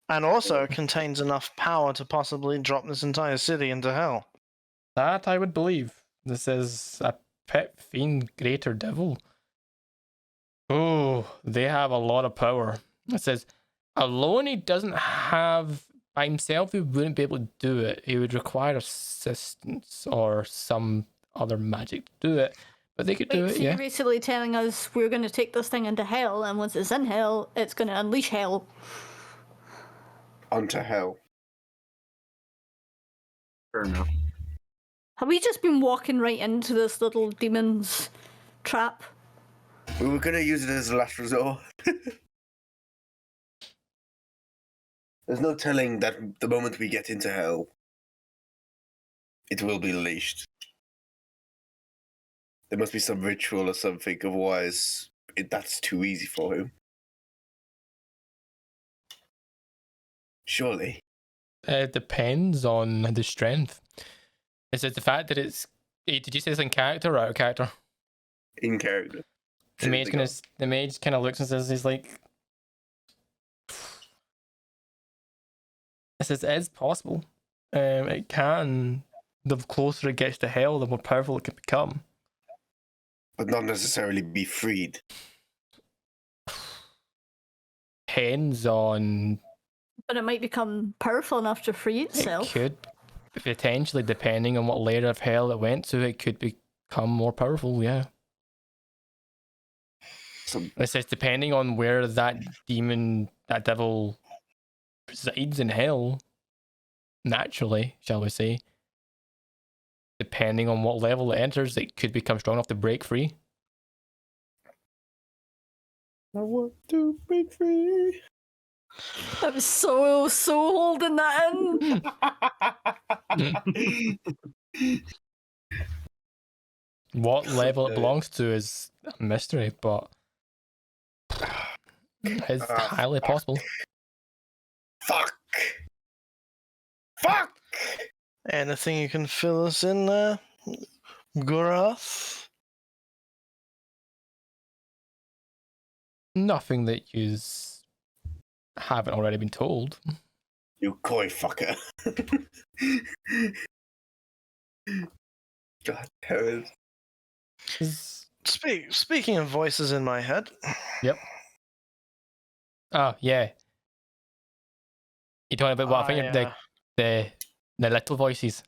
And also contains enough power to possibly drop this entire city into hell. That I would believe. This is a pit fiend greater devil. Oh, they have a lot of power. It says, alone he doesn't have, by himself he wouldn't be able to do it. He would require assistance or some other magic to do it. But they could do it, so yeah. You're basically telling us we're going to take this thing into hell, and once it's in hell, it's going to unleash hell. onto hell. Fair enough. Have we just been walking right into this little demon's trap? We were going to use it as a last resort. There's no telling that the moment we get into hell, it will be unleashed. There must be some ritual or something, otherwise that's too easy for him. Surely. It depends on the strength. Is it the fact that it's... Did you say this in character or out of character? In character. The mage kind of looks and says, he's like... It says, it is possible. It can... The closer it gets to hell, the more powerful it can become. But not necessarily be freed. Depends on... But it might become powerful enough to free itself. It could. Potentially, depending on what layer of hell it went to, it could become more powerful, yeah. It says depending on where that demon, that devil resides in hell, naturally, shall we say, depending on what level it enters, it could become strong enough to break free. I want to break free. I was so holding that in. What level it belongs to is a mystery, but it's highly possible. Fuck! Anything you can fill us in there, Gurath? Nothing that you haven't already been told. You coy fucker. God damn it. Speaking of voices in my head. Yep. Oh, yeah. You're talking about what I think the little voices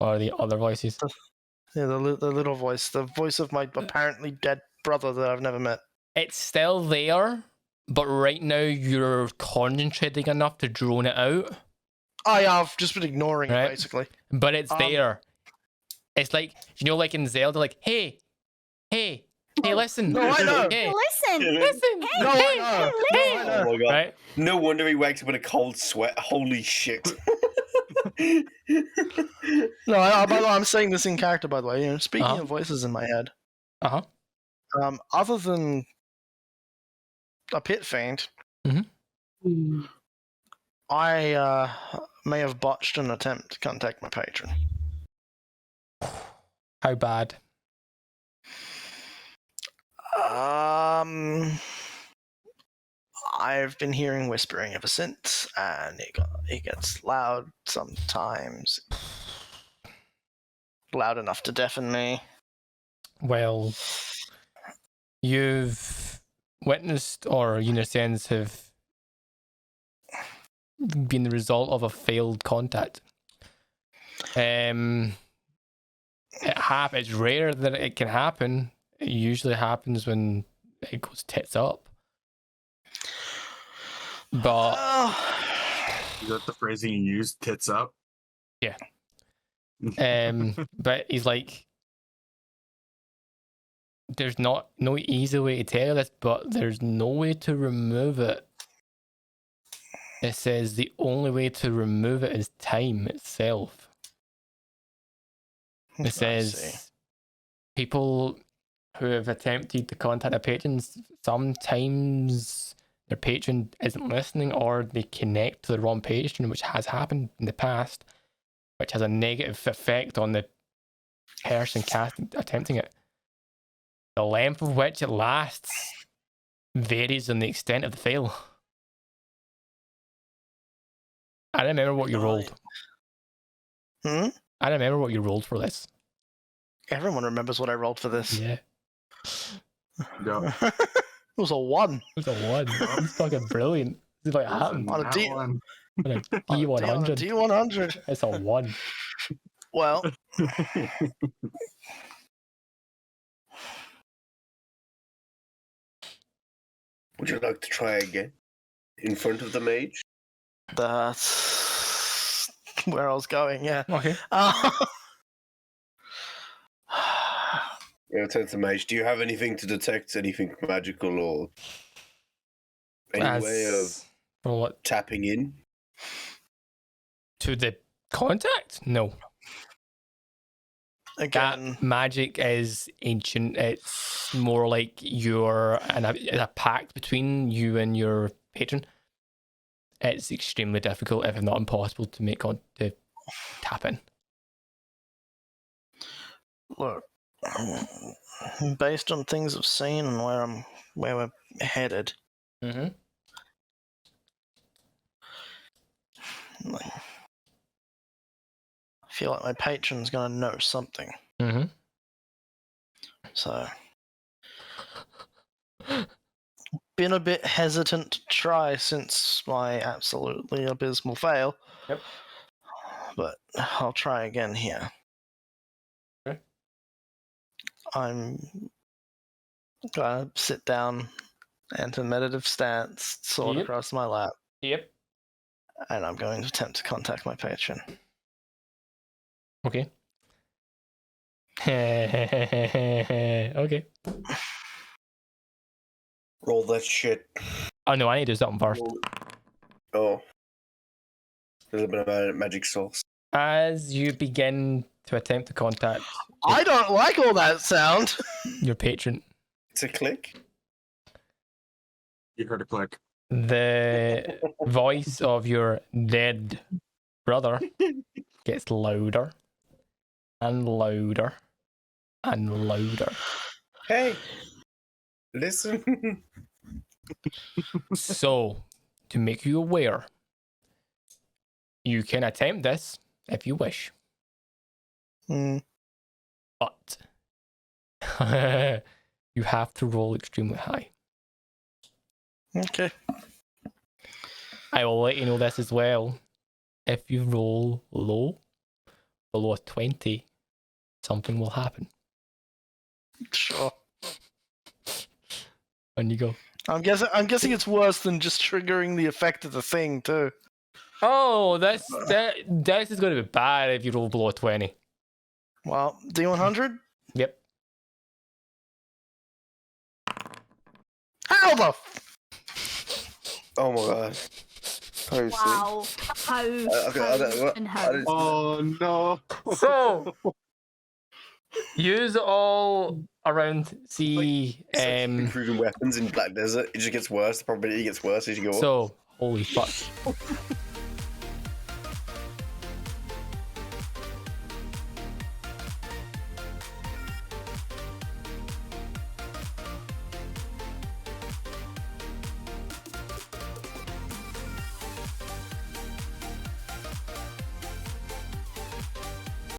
or the other voices? Yeah, the little voice. The voice of my apparently dead brother that I've never met. It's still there, but right now you're concentrating enough to drone it out. I've just been ignoring it, basically. But it's there. It's like, you know, like in Zelda, like, hey, listen. No, I know. Hey, Listen. No, I know. Oh my god. Right? No wonder he wakes up in a cold sweat. Holy shit. No, I'm saying this in character, by the way. You know, speaking of voices in my head. Other than a pit fiend, I may have botched an attempt to contact my patron. How bad? I've been hearing whispering ever since, and it gets loud sometimes. Loud enough to deafen me. Well, you've witnessed, or in a sense have been the result of a failed contact. It's rare that it can happen. It usually happens when it goes tits up. But is that the phrasing you use? Tits up? Yeah. But he's like, there's no easy way to tell you this, but there's no way to remove it It says the only way to remove it is time itself. It I see. says people who have attempted to contact their patrons, sometimes their patron isn't listening or they connect to the wrong patron, which has happened in the past, which has a negative effect on the person attempting it. The length of which it lasts varies on the extent of the fail. I remember what you rolled. Hmm? I remember what you rolled for this. Everyone remembers what I rolled for this. Yeah. Yeah. It was a 1. It was a 1. It's fucking brilliant. It's like happened On a That D- one. on a On a D100. D100. It's a 1. Well, Would you like to try again? In front of the mage? that's where I was going, yeah. Okay. Yeah, turn to mage. Do you have anything to detect anything magical or any way of For what? tapping in? To the contact? No. Again, That magic is ancient. It's more like you're a pact between you and your patron. It's extremely difficult, if not impossible, to make to tap in. look, based on things I've seen and where we're headed, Mm-hmm. I feel like my patron's gonna know something. Mm-hmm. So, been a bit hesitant to try since my absolutely abysmal fail. Yep. But I'll try again here. Okay. I'm gonna sit down into meditative stance, sword Yep. across my lap, Yep. and I'm going to attempt to contact my patron. Okay. Okay. Roll that shit. Oh no, I need to do something first. Oh. A little bit of magic sauce. As you begin to attempt to contact I don't like all that sound. your patron, It's a click. You heard a click. the voice of your dead brother gets louder and louder and louder. Hey! Listen. So, to make you aware, you can attempt this if you wish, but you have to roll extremely high. Okay. I will let you know this as well. If you roll low, below a 20, something will happen. Sure. And you go, I'm guessing it's worse than just triggering the effect of the thing too. oh, this is going to be bad if you roll below a 20. Well, D100? Yep. How the Oh my god. Wow. How? And how? Oh no. So, use it all around see. Improving weapons in Black Desert. It just gets worse. The probability gets worse as you go. So, holy fuck.